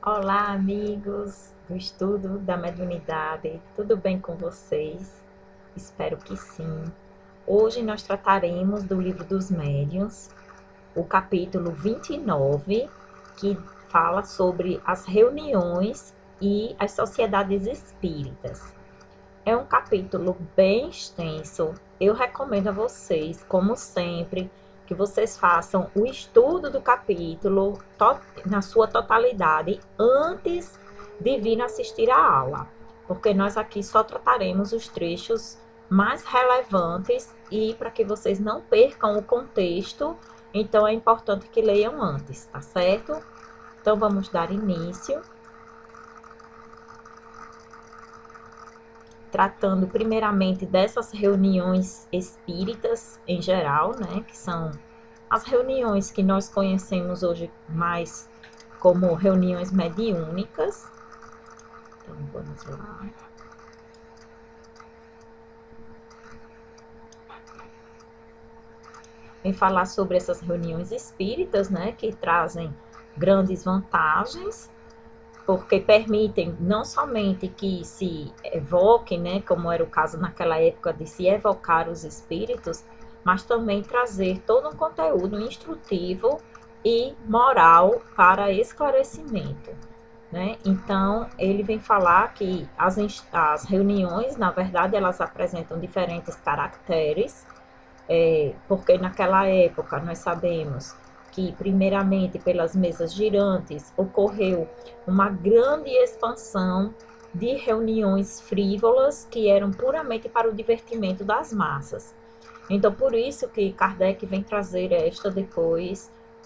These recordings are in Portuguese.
Olá, amigos do estudo da mediunidade, tudo bem com vocês? Espero que sim. Hoje nós trataremos do Livro dos Médiuns, o capítulo 29, que fala sobre as reuniões e as sociedades espíritas. É um capítulo bem extenso. Eu recomendo a vocês, como sempre, que vocês façam o estudo do capítulo na sua totalidade antes de vir assistir a aula, porque nós aqui só trataremos os trechos mais relevantes e para que vocês não percam o contexto, então é importante que leiam antes, tá certo? Então vamos dar início. Tratando primeiramente dessas reuniões espíritas em geral, né, que são as reuniões que nós conhecemos hoje mais como reuniões mediúnicas. Então, vamos lá. Vem falar sobre essas reuniões espíritas, né, que trazem grandes vantagens, porque permitem não somente que se evoquem, né, como era o caso naquela época de se evocar os espíritos, mas também trazer todo um conteúdo instrutivo e moral para esclarecimento, né? Então, ele vem falar que as reuniões, na verdade, elas apresentam diferentes caracteres, porque naquela época nós sabemos que, primeiramente, pelas mesas girantes, ocorreu uma grande expansão de reuniões frívolas que eram puramente para o divertimento das massas. Então, por isso que Kardec vem trazer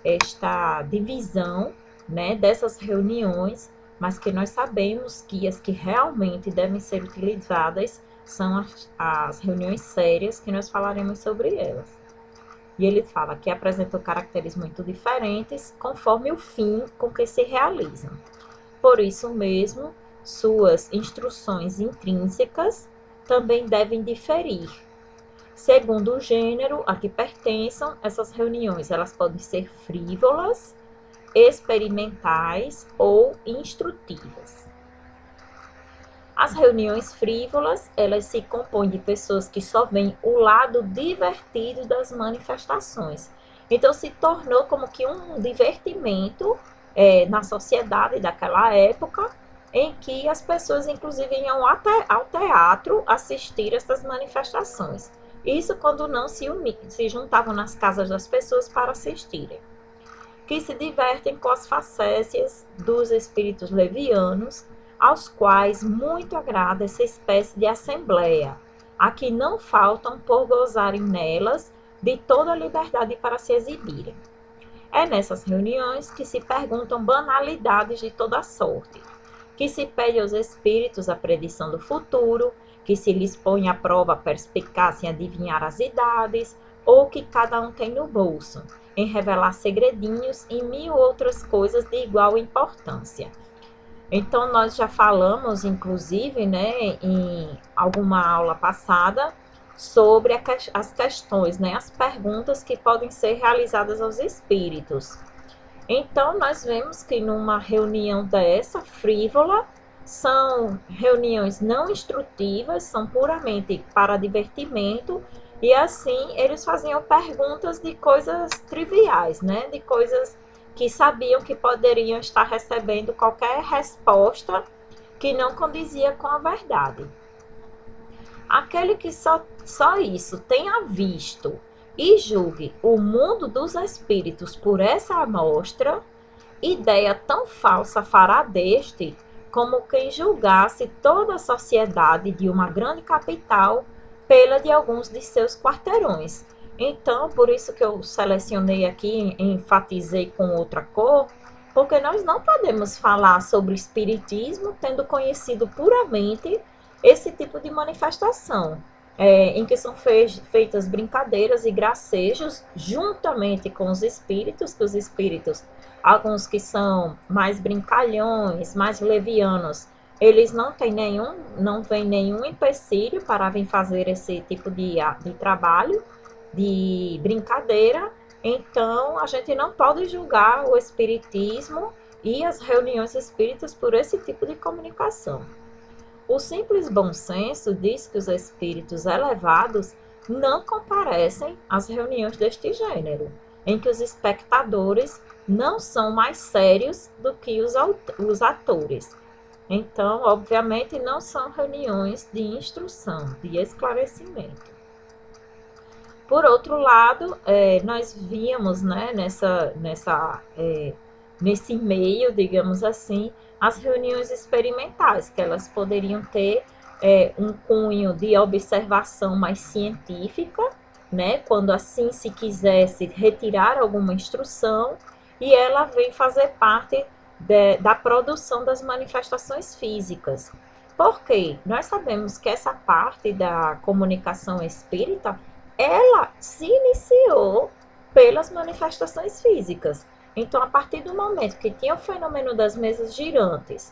esta divisão, né, dessas reuniões, mas que nós sabemos que as que realmente devem ser utilizadas são as reuniões sérias, que nós falaremos sobre elas. E ele fala que apresentam caracteres muito diferentes conforme o fim com que se realizam. Por isso mesmo, suas instruções intrínsecas também devem diferir. Segundo o gênero a que pertençam, essas reuniões elas podem ser frívolas, experimentais ou instrutivas. As reuniões frívolas, elas se compõem de pessoas que só veem o lado divertido das manifestações. Então, se tornou como que um divertimento na sociedade daquela época, em que as pessoas, inclusive, iam até ao teatro assistir essas manifestações. Isso quando não se juntavam nas casas das pessoas para assistirem. Que se divertem com as facécias dos espíritos levianos, aos quais muito agrada essa espécie de assembleia, a que não faltam por gozarem nelas de toda a liberdade para se exibirem. É nessas reuniões que se perguntam banalidades de toda sorte, que se pede aos espíritos a predição do futuro, que se lhes põe à prova a perspicácia em adivinhar as idades, ou que cada um tem no bolso, em revelar segredinhos e mil outras coisas de igual importância. Então, nós já falamos, inclusive, né, em alguma aula passada, sobre as questões, né, as perguntas que podem ser realizadas aos espíritos. Então, nós vemos que numa reunião dessa, frívola, são reuniões não instrutivas, são puramente para divertimento, e assim eles faziam perguntas de coisas triviais, né, de coisas que sabiam que poderiam estar recebendo qualquer resposta que não condizia com a verdade. Aquele que só isso tenha visto e julgue o mundo dos espíritos por essa amostra, ideia tão falsa fará deste como quem julgasse toda a sociedade de uma grande capital pela de alguns de seus quarteirões. Então, por isso que eu selecionei aqui, enfatizei com outra cor, porque nós não podemos falar sobre espiritismo tendo conhecido puramente esse tipo de manifestação, em que são feitas brincadeiras e gracejos juntamente com os espíritos, que os espíritos, alguns que são mais brincalhões, mais levianos, eles não têm nenhum empecilho para vir fazer esse tipo de trabalho, de brincadeira. Então, a gente não pode julgar o espiritismo e as reuniões espíritas por esse tipo de comunicação. O simples bom senso diz que os espíritos elevados não comparecem às reuniões deste gênero, em que os espectadores não são mais sérios do que os atores. Então, obviamente, não são reuniões de instrução, de esclarecimento. Por outro lado, nós víamos, né, nesse meio, digamos assim, as reuniões experimentais, que elas poderiam ter um cunho de observação mais científica, né, quando assim se quisesse retirar alguma instrução, e ela vem fazer parte da produção das manifestações físicas. Por quê? Nós sabemos que essa parte da comunicação espírita, ela se iniciou pelas manifestações físicas. Então, a partir do momento que tinha o fenômeno das mesas girantes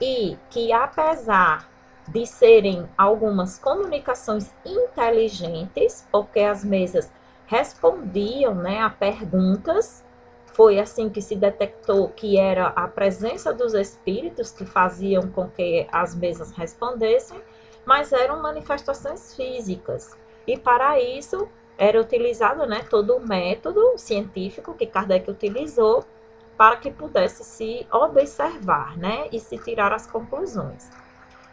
e que, apesar de serem algumas comunicações inteligentes, porque as mesas respondiam, né, a perguntas, foi assim que se detectou que era a presença dos espíritos que faziam com que as mesas respondessem, mas eram manifestações físicas. E para isso era utilizado, né, todo o método científico que Kardec utilizou para que pudesse se observar, né, e se tirar as conclusões.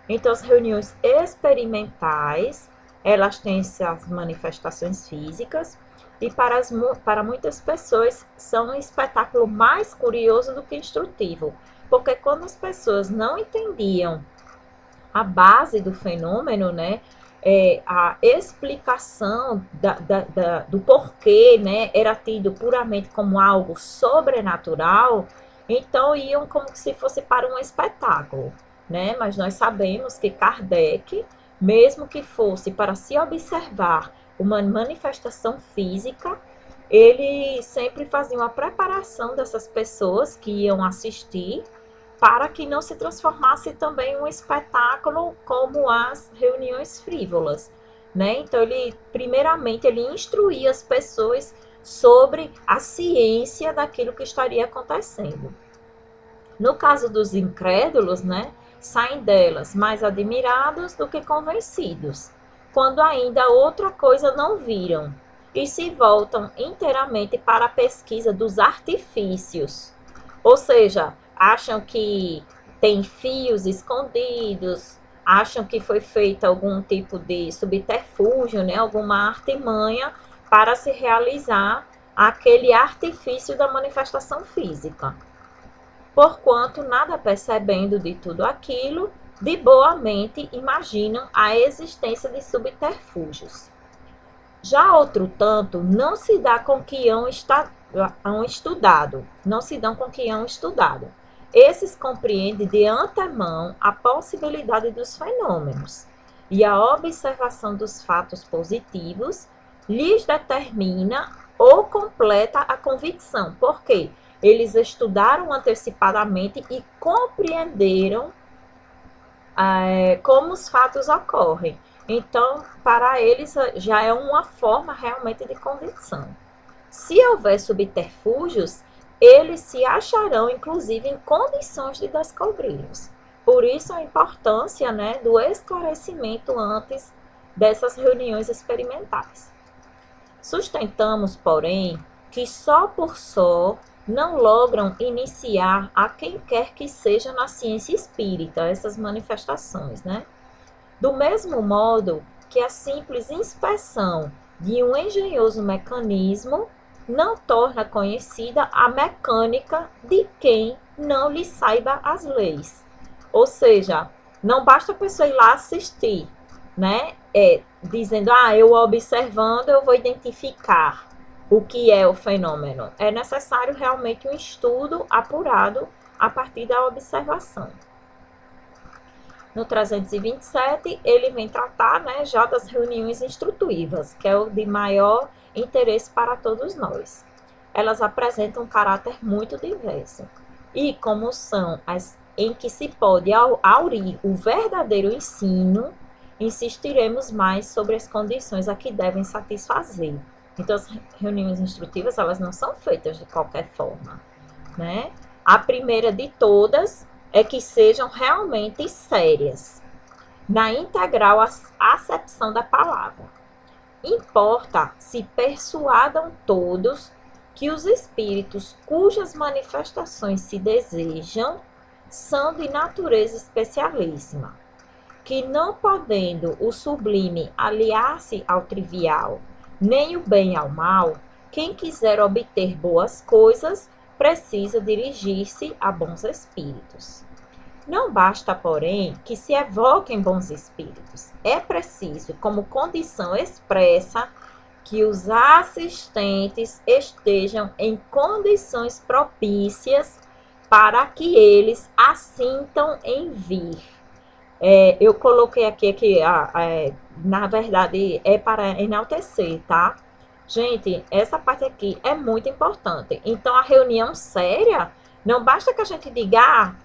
Então, as reuniões experimentais, elas têm essas manifestações físicas e para muitas pessoas são um espetáculo mais curioso do que instrutivo, porque quando as pessoas não entendiam a base do fenômeno, né, a explicação do porquê, né, era tido puramente como algo sobrenatural, então iam como se fosse para um espetáculo, né? Mas nós sabemos que Kardec, mesmo que fosse para se observar uma manifestação física, ele sempre fazia uma preparação dessas pessoas que iam assistir, para que não se transformasse também em um espetáculo como as reuniões frívolas, né? Então, primeiramente, ele instruía as pessoas sobre a ciência daquilo que estaria acontecendo. No caso dos incrédulos, né, saem delas mais admirados do que convencidos, quando ainda outra coisa não viram, e se voltam inteiramente para a pesquisa dos artifícios, ou seja, acham que tem fios escondidos, acham que foi feito algum tipo de subterfúgio, né, alguma artimanha para se realizar aquele artifício da manifestação física. Porquanto, nada percebendo de tudo aquilo, de boa mente imaginam a existência de subterfúgios. Já outro tanto, não se dá com que hão estudado, não se dão com que hão estudado. Esses compreendem de antemão a possibilidade dos fenômenos, e a observação dos fatos positivos lhes determina ou completa a convicção. Por quê? Eles estudaram antecipadamente e compreenderam como os fatos ocorrem. Então, para eles já é uma forma realmente de convicção. Se houver subterfúgios, eles se acharão, inclusive, em condições de descobri-los. Por isso, a importância, né, do esclarecimento antes dessas reuniões experimentais. Sustentamos, porém, que só por só não logram iniciar a quem quer que seja na ciência espírita essas manifestações, né? Do mesmo modo que a simples inspeção de um engenhoso mecanismo não torna conhecida a mecânica de quem não lhe saiba as leis. Ou seja, não basta a pessoa ir lá assistir, né? Dizendo, eu observando, eu vou identificar o que é o fenômeno. É necessário realmente um estudo apurado a partir da observação. No 327, ele vem tratar, né, já das reuniões instrutivas, que é o de maior interesse para todos nós. Elas apresentam um caráter muito diverso. E como são as em que se pode aurir o verdadeiro ensino, insistiremos mais sobre as condições a que devem satisfazer. Então, as reuniões instrutivas, elas não são feitas de qualquer forma, né? A primeira de todas é que sejam realmente sérias, na integral acepção da palavra. Importa se persuadam todos que os espíritos cujas manifestações se desejam são de natureza especialíssima, que não podendo o sublime aliar-se ao trivial, nem o bem ao mal, quem quiser obter boas coisas precisa dirigir-se a bons espíritos. Não basta, porém, que se evoquem bons espíritos. É preciso, como condição expressa, que os assistentes estejam em condições propícias para que eles assintam em vir. Eu coloquei aqui que, na verdade, é para enaltecer, tá? Gente, essa parte aqui é muito importante. Então, a reunião séria, não basta que a gente diga,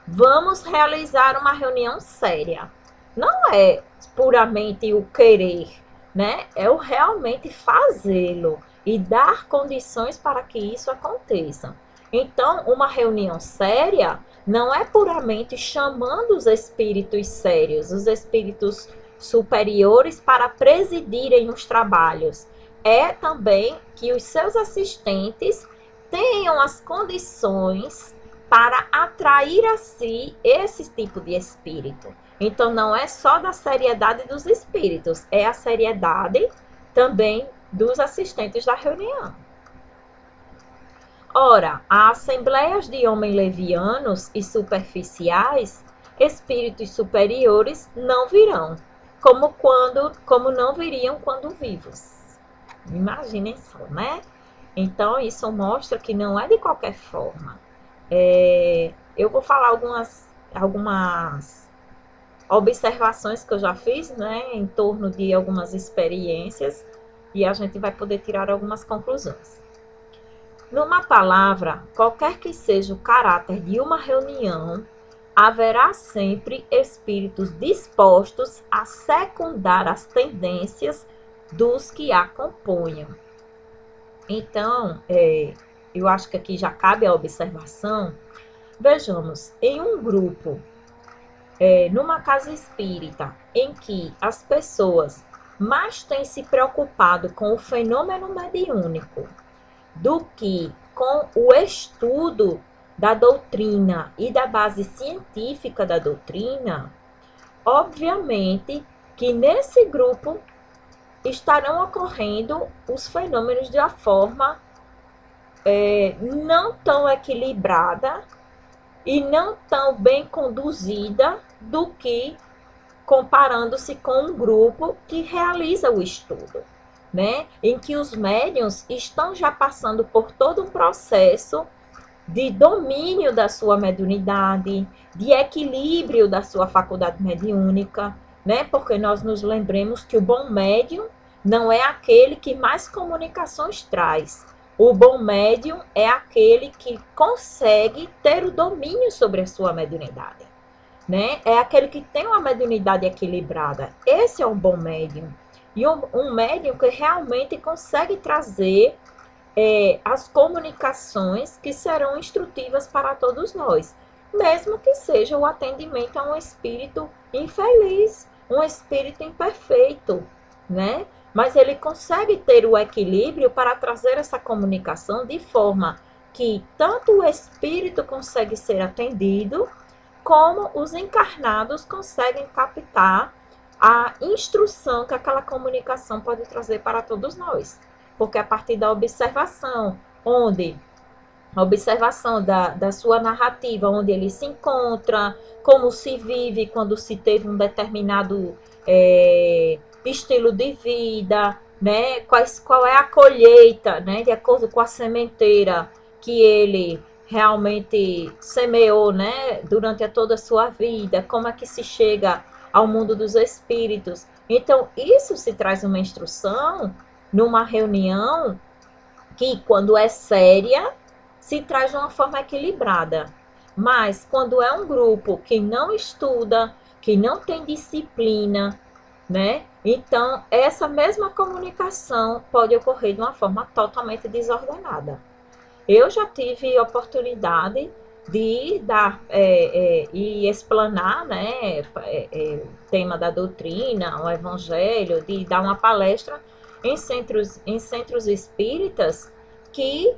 vamos realizar uma reunião séria. Não é puramente o querer, né? É o realmente fazê-lo e dar condições para que isso aconteça. Então, uma reunião séria não é puramente chamando os espíritos sérios, os espíritos superiores para presidirem os trabalhos. É também que os seus assistentes tenham as condições para atrair a si esse tipo de espírito. Então, não é só da seriedade dos espíritos, é a seriedade também dos assistentes da reunião. Ora, a assembleias de homens levianos e superficiais, espíritos superiores não virão, como não viriam quando vivos. Imaginem só, né? Então, isso mostra que não é de qualquer forma. Eu vou falar algumas observações que eu já fiz, né, em torno de algumas experiências, e a gente vai poder tirar algumas conclusões. Numa palavra, qualquer que seja o caráter de uma reunião, haverá sempre espíritos dispostos a secundar as tendências dos que a componham. Então, eu acho que aqui já cabe a observação. Vejamos, em um grupo, numa casa espírita, em que as pessoas mais têm se preocupado com o fenômeno mediúnico do que com o estudo da doutrina e da base científica da doutrina, obviamente que nesse grupo estarão ocorrendo os fenômenos de uma forma não tão equilibrada e não tão bem conduzida do que comparando-se com um grupo que realiza o estudo, né? Em que os médiuns estão já passando por todo um processo de domínio da sua mediunidade, de equilíbrio da sua faculdade mediúnica, né? Porque nós nos lembremos que o bom médium não é aquele que mais comunicações traz. O bom médium é aquele que consegue ter o domínio sobre a sua mediunidade, né? É aquele que tem uma mediunidade equilibrada. Esse é um bom médium. E um médium que realmente consegue trazer as comunicações que serão instrutivas para todos nós, mesmo que seja o atendimento a um espírito infeliz, um espírito imperfeito, né? Mas ele consegue ter o equilíbrio para trazer essa comunicação de forma que tanto o espírito consegue ser atendido, como os encarnados conseguem captar a instrução que aquela comunicação pode trazer para todos nós. Porque a partir da observação, a observação da sua narrativa, onde ele se encontra, como se vive quando se teve um determinado estilo de vida, né? Qual é a colheita, né? De acordo com a sementeira que ele realmente semeou, né? Durante toda a sua vida, como é que se chega ao mundo dos espíritos. Então, isso se traz uma instrução numa reunião que, quando é séria, se traz de uma forma equilibrada. Mas, quando é um grupo que não estuda, que não tem disciplina, né? Então, essa mesma comunicação pode ocorrer de uma forma totalmente desordenada. Eu já tive oportunidade de dar e explanar, né, o tema da doutrina, o evangelho, de dar uma palestra em centros espíritas que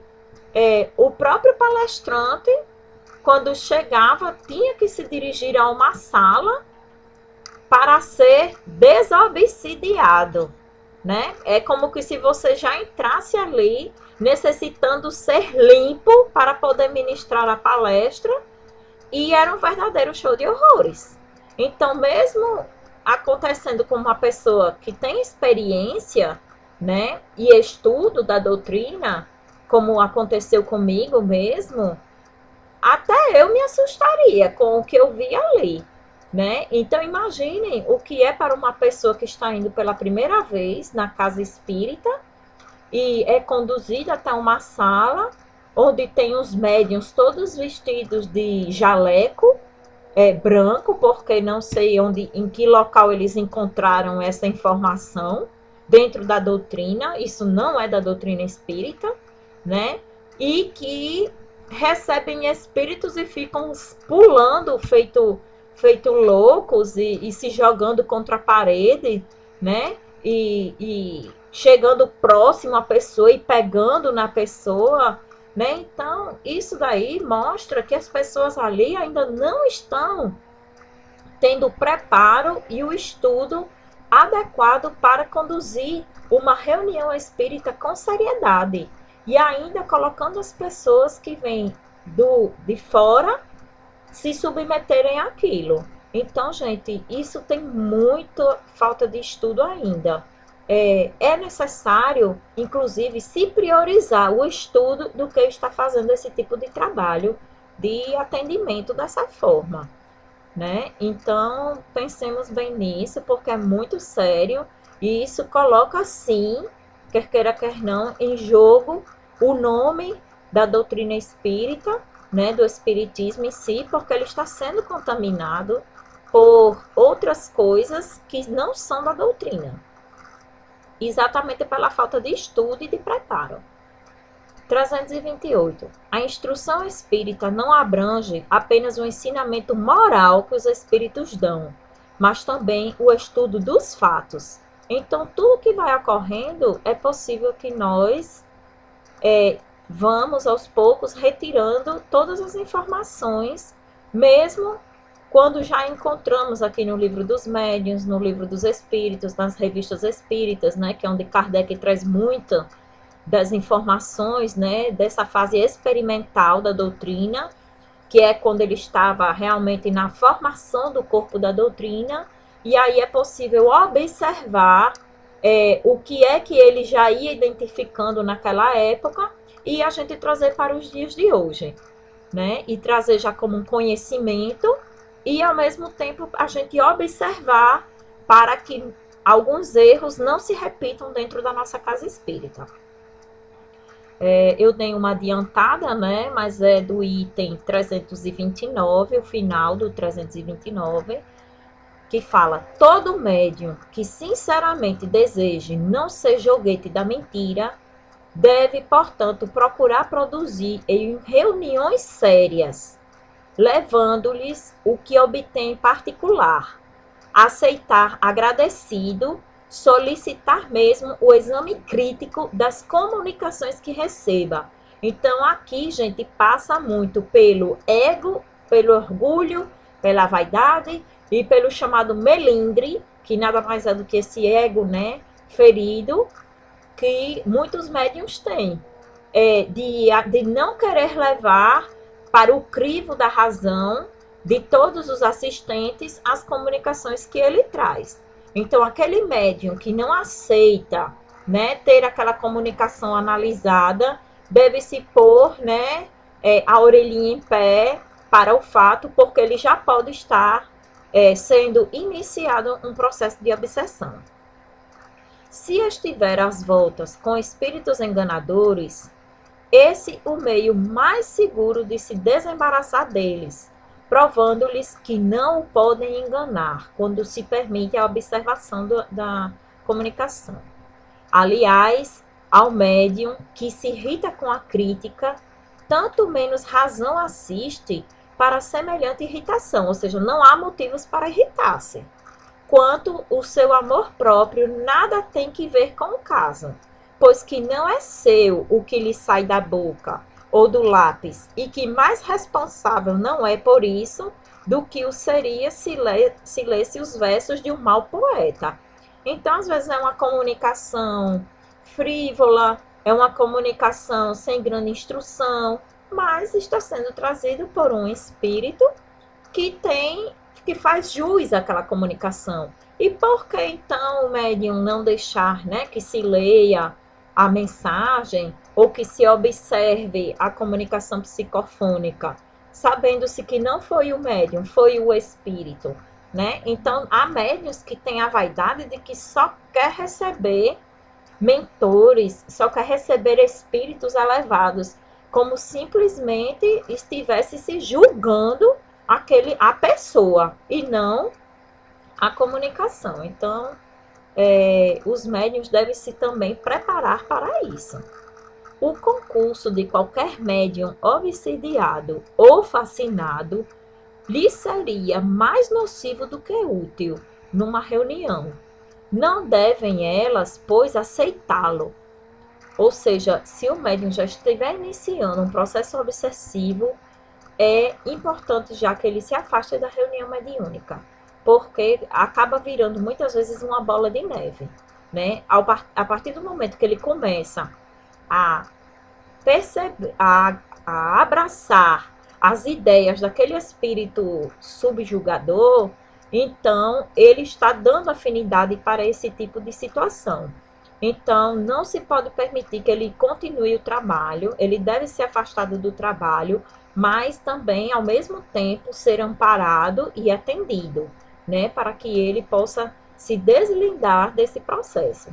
o próprio palestrante, quando chegava, tinha que se dirigir a uma sala para ser desobsidiado, né? É como que se você já entrasse ali necessitando ser limpo para poder ministrar a palestra, e era um verdadeiro show de horrores. Então, mesmo acontecendo com uma pessoa que tem experiência, né, e estudo da doutrina, como aconteceu comigo mesmo, até eu me assustaria com o que eu vi ali, né? Então imaginem o que é para uma pessoa que está indo pela primeira vez na casa espírita e é conduzida até uma sala onde tem os médiuns todos vestidos de jaleco branco, porque não sei onde, em que local eles encontraram essa informação dentro da doutrina, isso não é da doutrina espírita, né? E que recebem espíritos e ficam pulando feito loucos e se jogando contra a parede, né? E chegando próximo à pessoa e pegando na pessoa, né? Então, isso daí mostra que as pessoas ali ainda não estão tendo o preparo e o estudo adequado para conduzir uma reunião espírita com seriedade. E ainda colocando as pessoas que vêm de fora se submeterem àquilo. Então, gente, isso tem muita falta de estudo ainda. É necessário, inclusive, se priorizar o estudo do que está fazendo esse tipo de trabalho de atendimento dessa forma, né? Então, pensemos bem nisso, porque é muito sério e isso coloca, sim, quer queira, quer não, em jogo o nome da doutrina espírita, né, do espiritismo em si, porque ele está sendo contaminado por outras coisas que não são da doutrina, exatamente pela falta de estudo e de preparo. 328. A instrução espírita não abrange apenas o ensinamento moral que os espíritos dão, mas também o estudo dos fatos. Então, tudo que vai ocorrendo é possível que nós vamos aos poucos retirando todas as informações, mesmo quando já encontramos aqui no livro dos médiuns, no livro dos espíritos, nas revistas espíritas, né, que é onde Kardec traz muita das informações, né, dessa fase experimental da doutrina, que é quando ele estava realmente na formação do corpo da doutrina, e aí é possível observar o que é que ele já ia identificando naquela época e a gente trazer para os dias de hoje, né, e trazer já como um conhecimento e ao mesmo tempo a gente observar para que alguns erros não se repitam dentro da nossa casa espírita. Eu dei uma adiantada, né? Mas é do item 329, o final do 329, que fala: todo médium que sinceramente deseje não ser joguete da mentira, deve, portanto, procurar produzir em reuniões sérias, levando-lhes o que obtém em particular, aceitar agradecido, solicitar mesmo o exame crítico das comunicações que receba. Então, aqui, gente, passa muito pelo ego, pelo orgulho, pela vaidade e pelo chamado melindre, que nada mais é do que esse ego, né, ferido, que muitos médiuns têm, de não querer levar para o crivo da razão de todos os assistentes as comunicações que ele traz. Então, aquele médium que não aceita, né, ter aquela comunicação analisada, deve se pôr, né, a orelhinha em pé para o fato, porque ele já pode estar sendo iniciado um processo de obsessão. Se estiver às voltas com espíritos enganadores, esse o meio mais seguro de se desembaraçar deles, provando-lhes que não o podem enganar quando se permite a observação da comunicação. Aliás, ao médium que se irrita com a crítica, tanto menos razão assiste para semelhante irritação, ou seja, não há motivos para irritar-se, quanto o seu amor próprio nada tem que ver com o caso, pois que não é seu o que lhe sai da boca ou do lápis, e que mais responsável não é por isso do que o seria se lesse os versos de um mau poeta. Então, às vezes, é uma comunicação frívola, é uma comunicação sem grande instrução, mas está sendo trazido por um espírito que faz jus àquela comunicação. E por que então o médium não deixar, né, que se leia a mensagem ou que se observe a comunicação psicofônica, sabendo-se que não foi o médium, foi o espírito, né? Então, há médiuns que têm a vaidade de que só quer receber mentores, só quer receber espíritos elevados, como simplesmente estivesse se julgando a pessoa e não a comunicação. Então, os médiuns devem se também preparar para isso. O concurso de qualquer médium obsidiado ou fascinado lhe seria mais nocivo do que útil numa reunião. Não devem elas, pois, aceitá-lo. Ou seja, se o médium já estiver iniciando um processo obsessivo, é importante já que ele se afaste da reunião mediúnica, porque acaba virando muitas vezes uma bola de neve, né? A partir do momento que ele começa a perceber, a abraçar as ideias daquele espírito subjugador, então ele está dando afinidade para esse tipo de situação. Então, não se pode permitir que ele continue o trabalho, ele deve ser afastado do trabalho, mas também, ao mesmo tempo, ser amparado e atendido, né, para que ele possa se deslindar desse processo.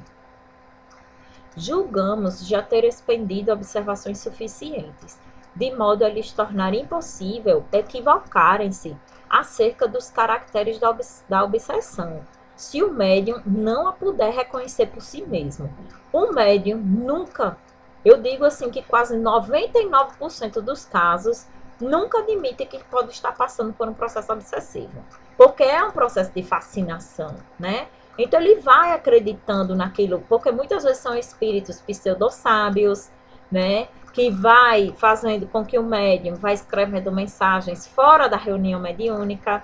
Julgamos já ter expendido observações suficientes, de modo a lhes tornar impossível equivocarem-se acerca dos caracteres da obsessão, se o médium não a puder reconhecer por si mesmo. O médium nunca, eu digo assim que quase 99% dos casos, nunca admite que pode estar passando por um processo obsessivo, porque é um processo de fascinação, né? Então ele vai acreditando naquilo, porque muitas vezes são espíritos pseudo-sábios, né? Que vai fazendo com que o médium vá escrevendo mensagens fora da reunião mediúnica.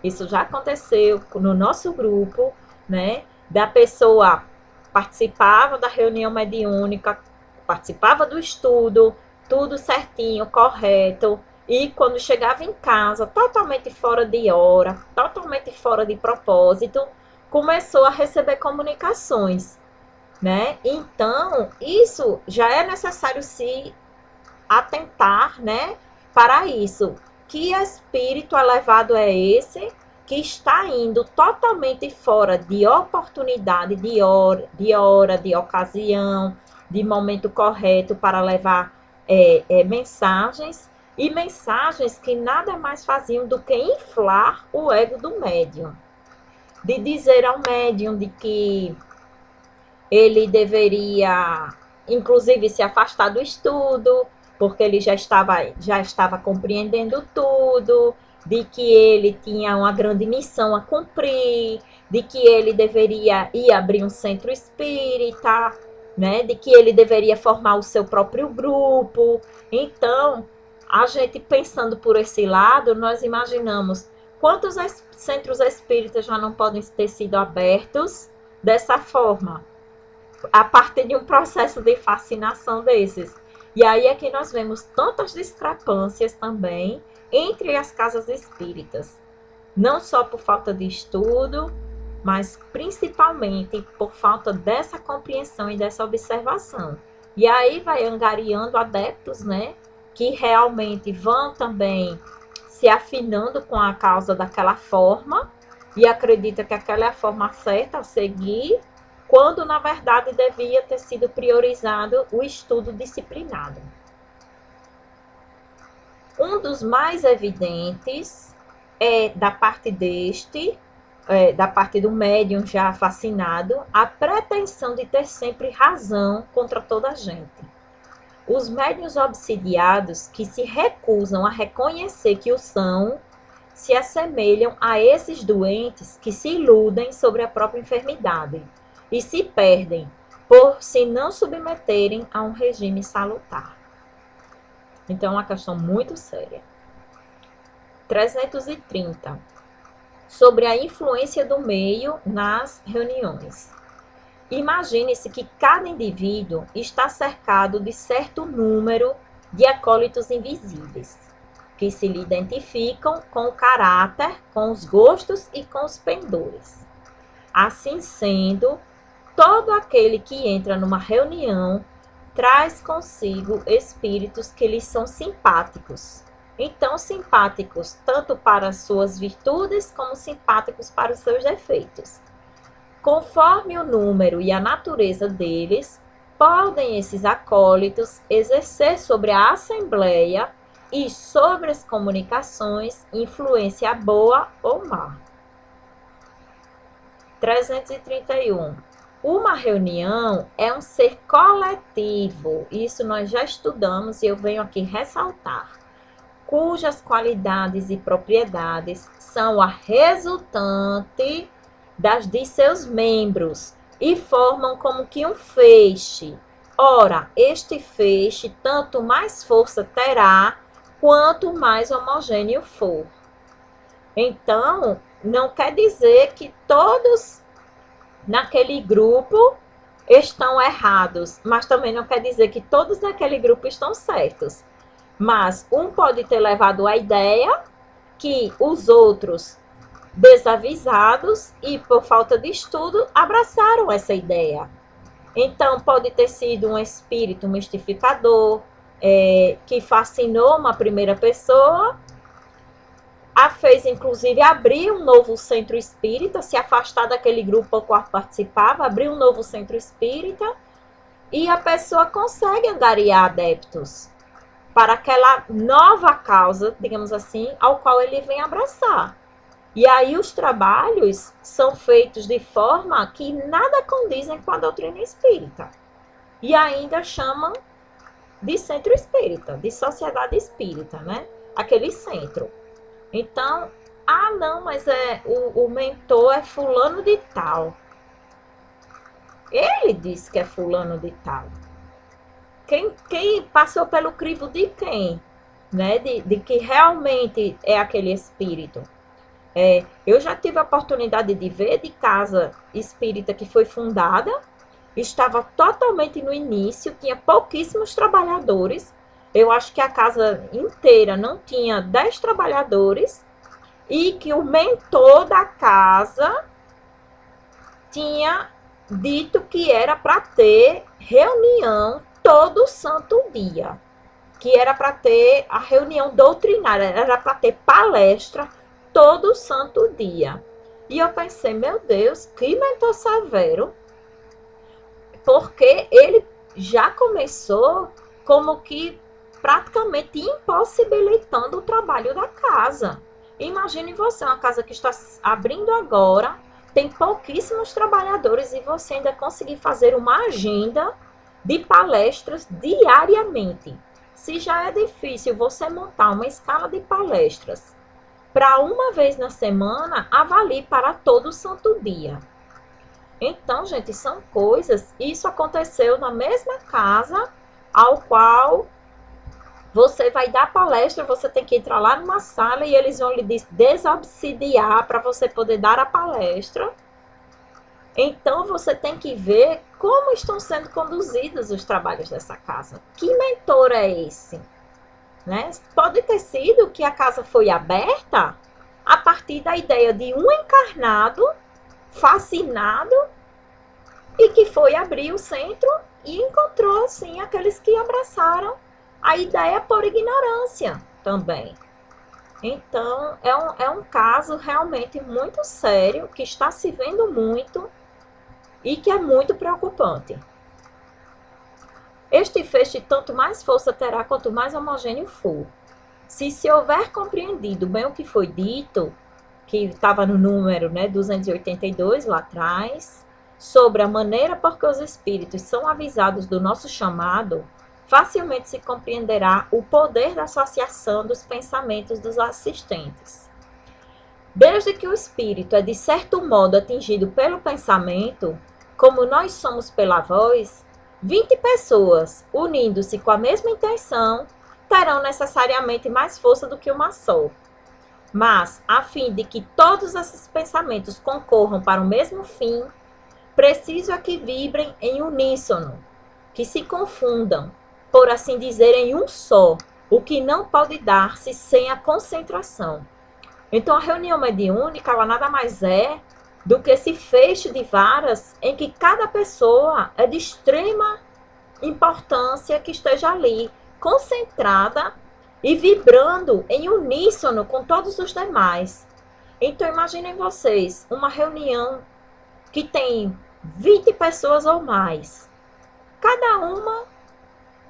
Isso já aconteceu no nosso grupo, né? Da pessoa participava da reunião mediúnica, participava do estudo, tudo certinho, correto. E quando chegava em casa, totalmente fora de hora, totalmente fora de propósito, começou a receber comunicações, né? Então, isso já é necessário se atentar, né, para isso. Que espírito elevado é esse que está indo totalmente fora de oportunidade, de hora, de ocasião, de momento correto para levar mensagens, e mensagens que nada mais faziam do que inflar o ego do médium. De dizer ao médium de que ele deveria, inclusive, se afastar do estudo, porque ele já estava compreendendo tudo, de que ele tinha uma grande missão a cumprir, de que ele deveria ir abrir um centro espírita, né? De que ele deveria formar o seu próprio grupo. Então, a gente pensando por esse lado, nós imaginamos quantos centros espíritas já não podem ter sido abertos dessa forma, a partir de um processo de fascinação desses. E aí é que nós vemos tantas discrepâncias também entre as casas espíritas, não só por falta de estudo, mas principalmente por falta dessa compreensão e dessa observação. E aí vai angariando adeptos, né, que realmente vão também se afinando com a causa daquela forma e acredita que aquela é a forma certa a seguir, quando na verdade devia ter sido priorizado o estudo disciplinado. Um dos mais evidentes é da parte da parte do médium já fascinado, a pretensão de ter sempre razão contra toda a gente. Os médiuns obsidiados que se recusam a reconhecer que o são, se assemelham a esses doentes que se iludem sobre a própria enfermidade e se perdem por se não submeterem a um regime salutar. Então, é uma questão muito séria. 330. Sobre a influência do meio nas reuniões. Imagine-se que cada indivíduo está cercado de certo número de acólitos invisíveis, que se lhe identificam com o caráter, com os gostos e com os pendores. Assim sendo, todo aquele que entra numa reunião traz consigo espíritos que lhe são simpáticos. Então, simpáticos tanto para as suas virtudes como simpáticos para os seus defeitos. Conforme o número e a natureza deles, podem esses acólitos exercer sobre a assembleia e sobre as comunicações influência boa ou má. 331. Uma reunião é um ser coletivo, isso nós já estudamos e eu venho aqui ressaltar, cujas qualidades e propriedades são a resultante de seus membros e formam como que um feixe. Ora, este feixe tanto mais força terá, quanto mais homogêneo for. Então, não quer dizer que todos naquele grupo estão errados, mas também não quer dizer que todos naquele grupo estão certos. Mas um pode ter levado a ideia que os outros desavisados e por falta de estudo abraçaram essa ideia. Então pode ter sido um espírito mistificador que fascinou uma primeira pessoa, a fez inclusive abrir um novo centro espírita, se afastar daquele grupo ao qual participava, abrir um novo centro espírita, e a pessoa consegue angariar adeptos para aquela nova causa, digamos assim, ao qual ele vem abraçar. E aí os trabalhos são feitos de forma que nada condizem com a doutrina espírita. E ainda chamam de centro espírita, de sociedade espírita, né? Aquele centro. Então, não, mas o mentor é fulano de tal. Ele disse que é fulano de tal. Quem passou pelo crivo de quem? Né? De que realmente é aquele espírito. Eu já tive a oportunidade de ver de casa espírita que foi fundada, estava totalmente no início, tinha pouquíssimos trabalhadores. Eu acho que a casa inteira não tinha 10 trabalhadores e que o mentor da casa tinha dito que era para ter reunião todo santo dia, que era para ter a reunião doutrinária, era para ter palestra todo santo dia. E eu pensei, meu Deus, que mentor severo, porque ele já começou como que praticamente impossibilitando o trabalho da casa. Imagine você, uma casa que está abrindo agora, tem pouquíssimos trabalhadores e você ainda conseguir fazer uma agenda de palestras diariamente. Se já é difícil você montar uma escala de palestras para uma vez na semana, avalie para todo santo dia. Então, gente, são coisas, isso aconteceu na mesma casa ao qual você vai dar palestra, você tem que entrar lá numa sala e eles vão lhe desobsidiar para você poder dar a palestra. Então, você tem que ver como estão sendo conduzidos os trabalhos dessa casa. Que mentor é esse? Né? Pode ter sido que a casa foi aberta a partir da ideia de um encarnado, fascinado, e que foi abrir o centro e encontrou, sim, aqueles que abraçaram a ideia por ignorância também. Então, é um caso realmente muito sério, que está se vendo muito e que é muito preocupante. Este feixe tanto mais força terá quanto mais homogêneo for. Se houver compreendido bem o que foi dito, que estava no número 282 lá atrás, sobre a maneira por que os espíritos são avisados do nosso chamado, facilmente se compreenderá o poder da associação dos pensamentos dos assistentes. Desde que o espírito é de certo modo atingido pelo pensamento, como nós somos pela voz, 20 pessoas, unindo-se com a mesma intenção, terão necessariamente mais força do que uma só. Mas, a fim de que todos esses pensamentos concorram para o mesmo fim, preciso é que vibrem em uníssono, que se confundam, por assim dizer, em um só, o que não pode dar-se sem a concentração. Então, a reunião mediúnica, ela nada mais é do que esse feixe de varas em que cada pessoa é de extrema importância que esteja ali, concentrada e vibrando em uníssono com todos os demais. Então, imaginem vocês, uma reunião que tem 20 pessoas ou mais, cada uma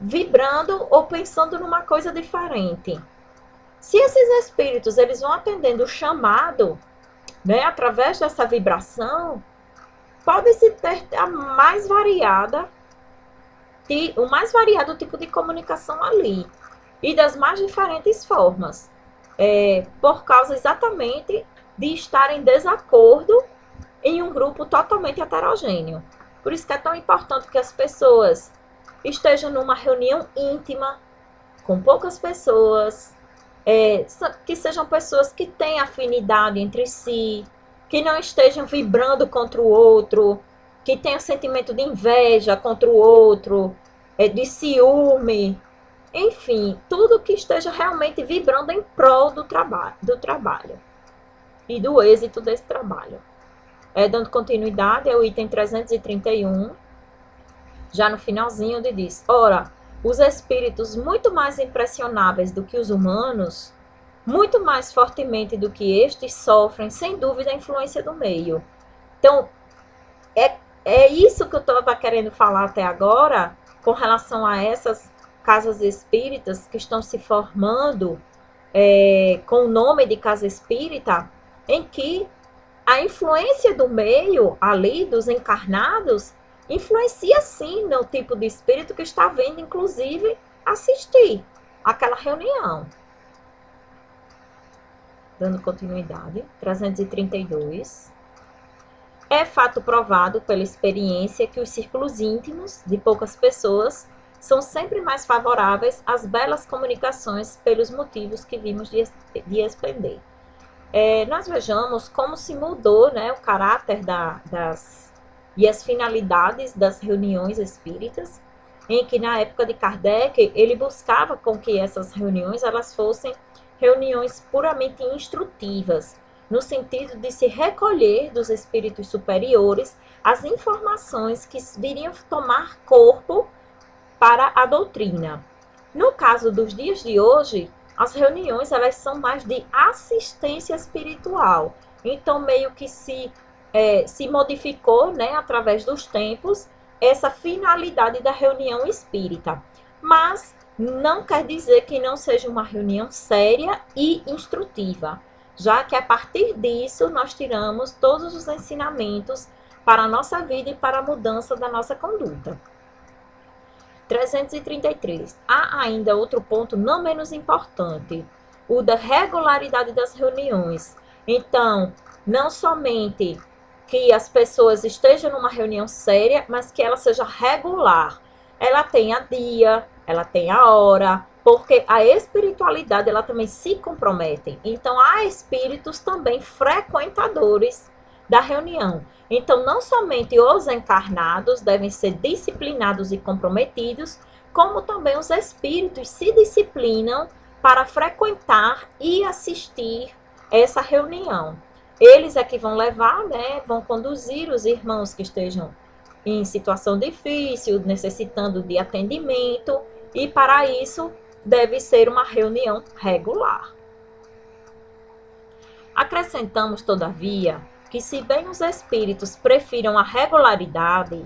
vibrando ou pensando numa coisa diferente. Se esses espíritos eles vão atendendo o chamado, né, através dessa vibração, pode-se ter o mais variado tipo de comunicação ali, e das mais diferentes formas, por causa exatamente de estar em desacordo em um grupo totalmente heterogêneo. Por isso que é tão importante que as pessoas estejam numa reunião íntima, com poucas pessoas, que sejam pessoas que têm afinidade entre si, que não estejam vibrando contra o outro, que tenham sentimento de inveja contra o outro, de ciúme, enfim, tudo que esteja realmente vibrando em prol do trabalho e do êxito desse trabalho. Dando continuidade ao item 331, já no finalzinho, onde diz: ora, os espíritos muito mais impressionáveis do que os humanos, muito mais fortemente do que estes, sofrem, sem dúvida, a influência do meio. Então, é isso que eu estava querendo falar até agora, com relação a essas casas espíritas que estão se formando com o nome de casa espírita, em que a influência do meio, ali, dos encarnados, influencia sim no tipo de espírito que está vendo, inclusive, assistir aquela reunião. Dando continuidade, 332. É fato provado pela experiência que os círculos íntimos de poucas pessoas são sempre mais favoráveis às belas comunicações pelos motivos que vimos de expender. Nós vejamos como se mudou, né, o caráter e as finalidades das reuniões espíritas, em que na época de Kardec ele buscava com que essas reuniões elas fossem reuniões puramente instrutivas, no sentido de se recolher dos espíritos superiores as informações que viriam tomar corpo para a doutrina. No caso dos dias de hoje, as reuniões elas são mais de assistência espiritual. Então, meio que se modificou, né, através dos tempos, essa finalidade da reunião espírita. Mas não quer dizer que não seja uma reunião séria e instrutiva, já que a partir disso nós tiramos todos os ensinamentos para a nossa vida e para a mudança da nossa conduta. 333. Há ainda outro ponto não menos importante, o da regularidade das reuniões. Então, não somente que as pessoas estejam numa reunião séria, mas que ela seja regular. Ela tenha dia, ela tenha hora, porque a espiritualidade ela também se compromete. Então, há espíritos também frequentadores da reunião. Então, não somente os encarnados devem ser disciplinados e comprometidos, como também os espíritos se disciplinam para frequentar e assistir essa reunião. Eles é que vão levar, né, vão conduzir os irmãos que estejam em situação difícil, necessitando de atendimento, e para isso deve ser uma reunião regular. Acrescentamos, todavia, que se bem os espíritos prefiram a regularidade,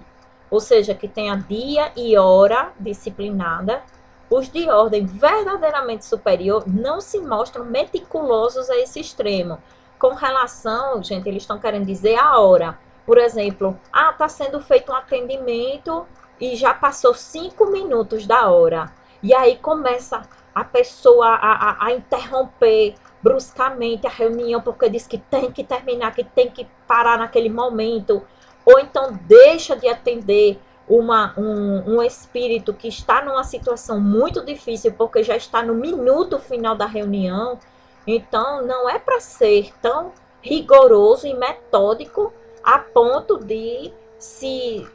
ou seja, que tenha dia e hora disciplinada, os de ordem verdadeiramente superior não se mostram meticulosos a esse extremo. Com relação, gente, eles estão querendo dizer a hora. Por exemplo, está sendo feito um atendimento e já passou 5 minutos da hora. E aí começa a pessoa a interromper bruscamente a reunião, porque diz que tem que terminar, que tem que parar naquele momento. Ou então deixa de atender um espírito que está numa situação muito difícil, porque já está no minuto final da reunião. Então, não é para ser tão rigoroso e metódico a ponto de se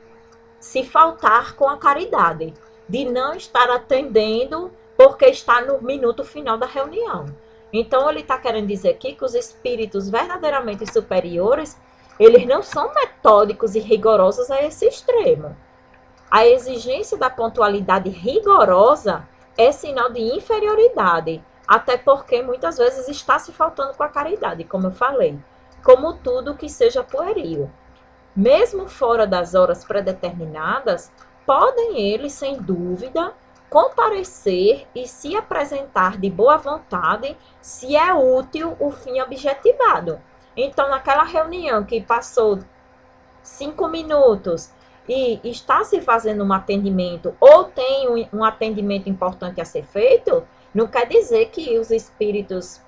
faltar com a caridade, de não estar atendendo porque está no minuto final da reunião. Então, ele está querendo dizer aqui que os espíritos verdadeiramente superiores, eles não são metódicos e rigorosos a esse extremo. A exigência da pontualidade rigorosa é sinal de inferioridade, até porque muitas vezes está se faltando com a caridade, como eu falei, como tudo que seja pueril. Mesmo fora das horas predeterminadas, podem eles, sem dúvida, comparecer e se apresentar de boa vontade se é útil o fim objetivado. Então, naquela reunião que passou 5 minutos e está se fazendo um atendimento ou tem um atendimento importante a ser feito, não quer dizer que os espíritos,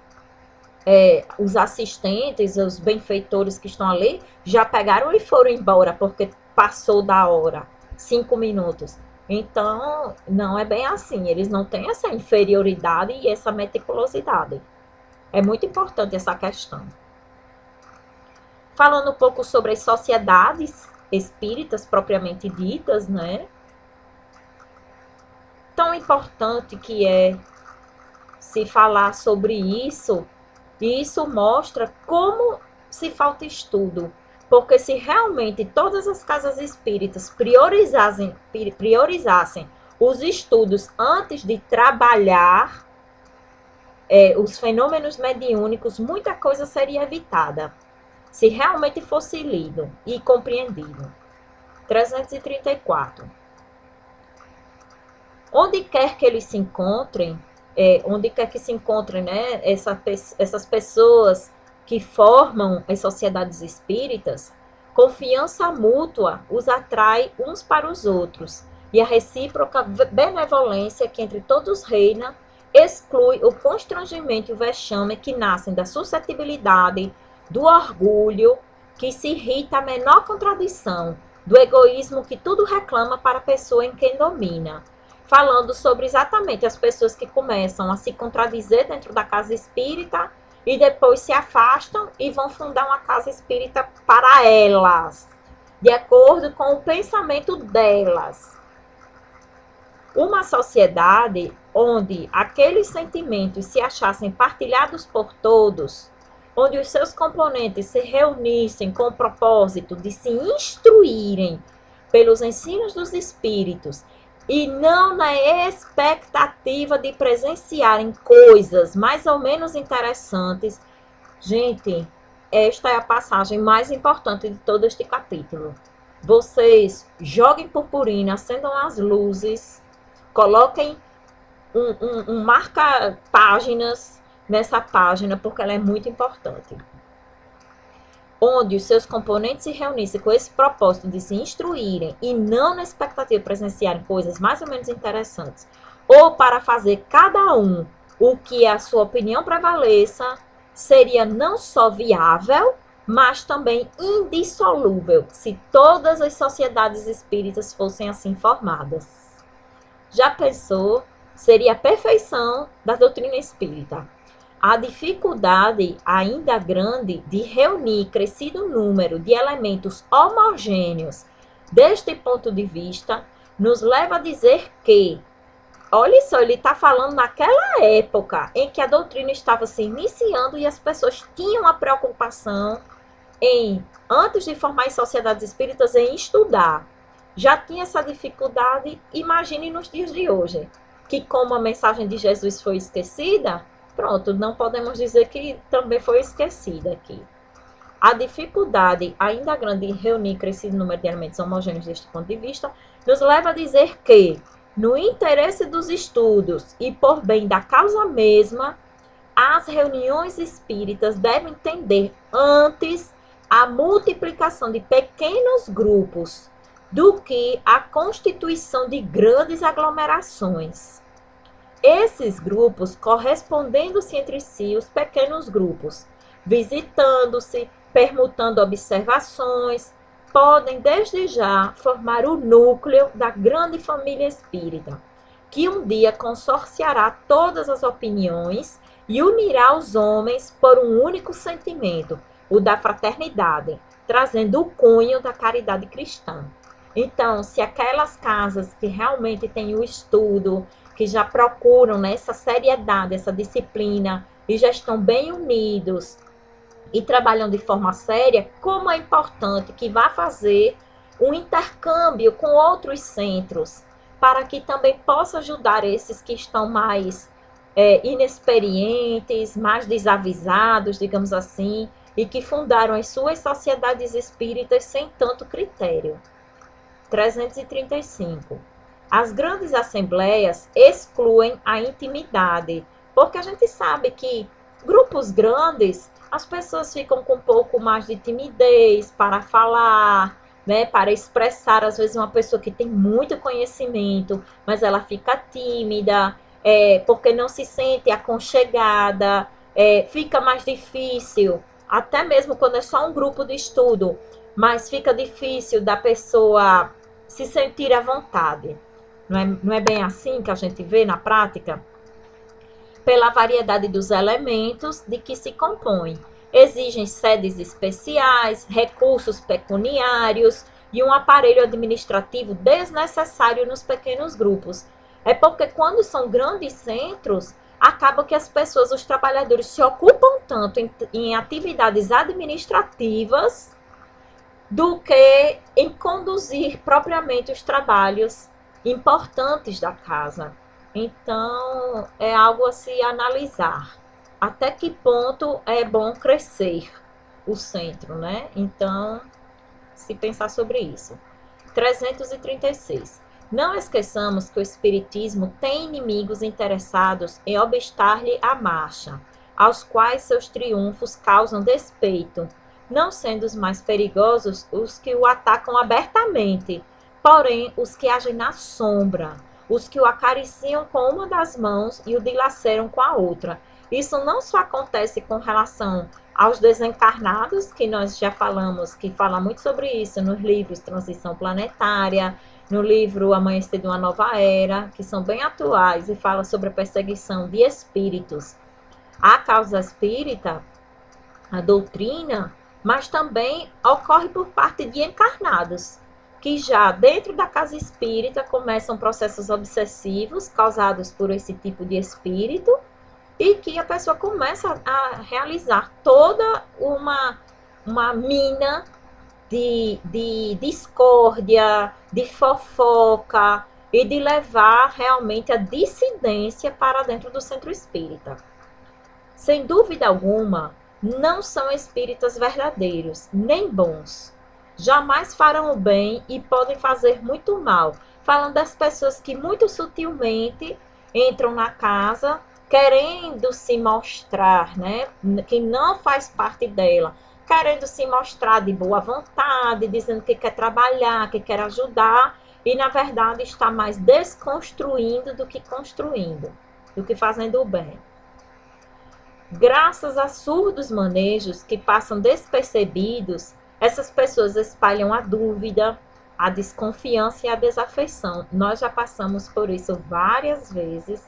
os assistentes, os benfeitores que estão ali, já pegaram e foram embora porque passou da hora, 5 minutos. Então, não é bem assim. Eles não têm essa inferioridade e essa meticulosidade. É muito importante essa questão. Falando um pouco sobre as sociedades espíritas propriamente ditas, né? Tão importante que é se falar sobre isso, e isso mostra como se falta estudo. Porque se realmente todas as casas espíritas priorizassem os estudos antes de trabalhar os fenômenos mediúnicos, muita coisa seria evitada. Se realmente fosse lido e compreendido. 334. Onde quer que eles se encontrem, onde quer que se encontrem, né, essas pessoas que formam as sociedades espíritas, confiança mútua os atrai uns para os outros, e a recíproca benevolência que entre todos reina exclui o constrangimento e o vexame que nascem da suscetibilidade, do orgulho, que se irrita a menor contradição, do egoísmo que tudo reclama para a pessoa em quem domina. Falando sobre exatamente as pessoas que começam a se contradizer dentro da casa espírita e depois se afastam e vão fundar uma casa espírita para elas, de acordo com o pensamento delas. Uma sociedade onde aqueles sentimentos se achassem partilhados por todos, onde os seus componentes se reunissem com o propósito de se instruírem pelos ensinos dos espíritos e não na expectativa de presenciarem coisas mais ou menos interessantes. Gente, esta é a passagem mais importante de todo este capítulo. Vocês joguem purpurina, acendam as luzes, coloquem um marca-páginas nessa página, porque ela é muito importante. Onde os seus componentes se reunissem com esse propósito de se instruírem e não na expectativa de presenciarem coisas mais ou menos interessantes, ou para fazer cada um o que a sua opinião prevaleça, seria não só viável, mas também indissolúvel, se todas as sociedades espíritas fossem assim formadas. Já pensou? Seria a perfeição da doutrina espírita. A dificuldade ainda grande de reunir crescido número de elementos homogêneos deste ponto de vista nos leva a dizer que, olha só, ele está falando naquela época em que a doutrina estava se iniciando e as pessoas tinham a preocupação em, antes de formar as sociedades espíritas, em estudar. Já tinha essa dificuldade, imagine nos dias de hoje, que como a mensagem de Jesus foi esquecida, pronto, não podemos dizer que também foi esquecida aqui. A dificuldade ainda grande em reunir crescido número de elementos homogêneos deste ponto de vista nos leva a dizer que, no interesse dos estudos e por bem da causa mesma, as reuniões espíritas devem tender antes a multiplicação de pequenos grupos, do que a constituição de grandes aglomerações. Esses grupos, correspondendo-se entre si, os pequenos grupos, visitando-se, permutando observações, podem desde já formar o núcleo da grande família espírita, que um dia consorciará todas as opiniões e unirá os homens por um único sentimento, o da fraternidade, trazendo o cunho da caridade cristã. Então, se aquelas casas que realmente têm o estudo, que já procuram, né, essa seriedade, essa disciplina, e já estão bem unidos e trabalham de forma séria, como é importante que vá fazer um intercâmbio com outros centros, para que também possa ajudar esses que estão mais inexperientes, mais desavisados, digamos assim, e que fundaram as suas sociedades espíritas sem tanto critério. 335. As grandes assembleias excluem a intimidade, porque a gente sabe que grupos grandes, as pessoas ficam com um pouco mais de timidez para falar, né, para expressar. Às vezes uma pessoa que tem muito conhecimento, mas ela fica tímida, porque não se sente aconchegada, fica mais difícil, até mesmo quando é só um grupo de estudo, mas fica difícil da pessoa se sentir à vontade. Não é bem assim que a gente vê na prática? Pela variedade dos elementos de que se compõe. Exigem sedes especiais, recursos pecuniários e um aparelho administrativo desnecessário nos pequenos grupos. É porque quando são grandes centros, acaba que as pessoas, os trabalhadores, se ocupam tanto em atividades administrativas do que em conduzir propriamente os trabalhos importantes da casa. Então, é algo a se analisar. Até que ponto é bom crescer o centro, né? Então, se pensar sobre isso. 336. Não esqueçamos que o espiritismo tem inimigos interessados em obstar-lhe a marcha, aos quais seus triunfos causam despeito, não sendo os mais perigosos os que o atacam abertamente, porém os que agem na sombra, os que o acariciam com uma das mãos e o dilaceram com a outra. Isso não só acontece com relação aos desencarnados, que nós já falamos, que fala muito sobre isso nos livros Transição Planetária, no livro Amanhecer de uma Nova Era, que são bem atuais e fala sobre a perseguição de espíritos. A causa espírita, a doutrina, mas também ocorre por parte de encarnados, que já dentro da casa espírita começam processos obsessivos causados por esse tipo de espírito e que a pessoa começa a realizar toda uma mina de discórdia, de fofoca e de levar realmente a dissidência para dentro do centro espírita. Sem dúvida alguma, não são espíritas verdadeiros, nem bons. Jamais farão o bem e podem fazer muito mal. Falando das pessoas que muito sutilmente entram na casa querendo se mostrar, né? Que não faz parte dela, querendo se mostrar de boa vontade, dizendo que quer trabalhar, que quer ajudar, e na verdade está mais desconstruindo do que construindo, do que fazendo o bem. Graças a surdos manejos que passam despercebidos, essas pessoas espalham a dúvida, a desconfiança e a desafeição. Nós já passamos por isso várias vezes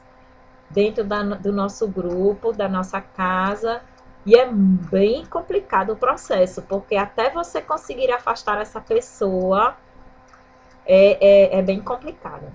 dentro do nosso grupo, da nossa casa, e é bem complicado o processo, porque até você conseguir afastar essa pessoa é bem complicado.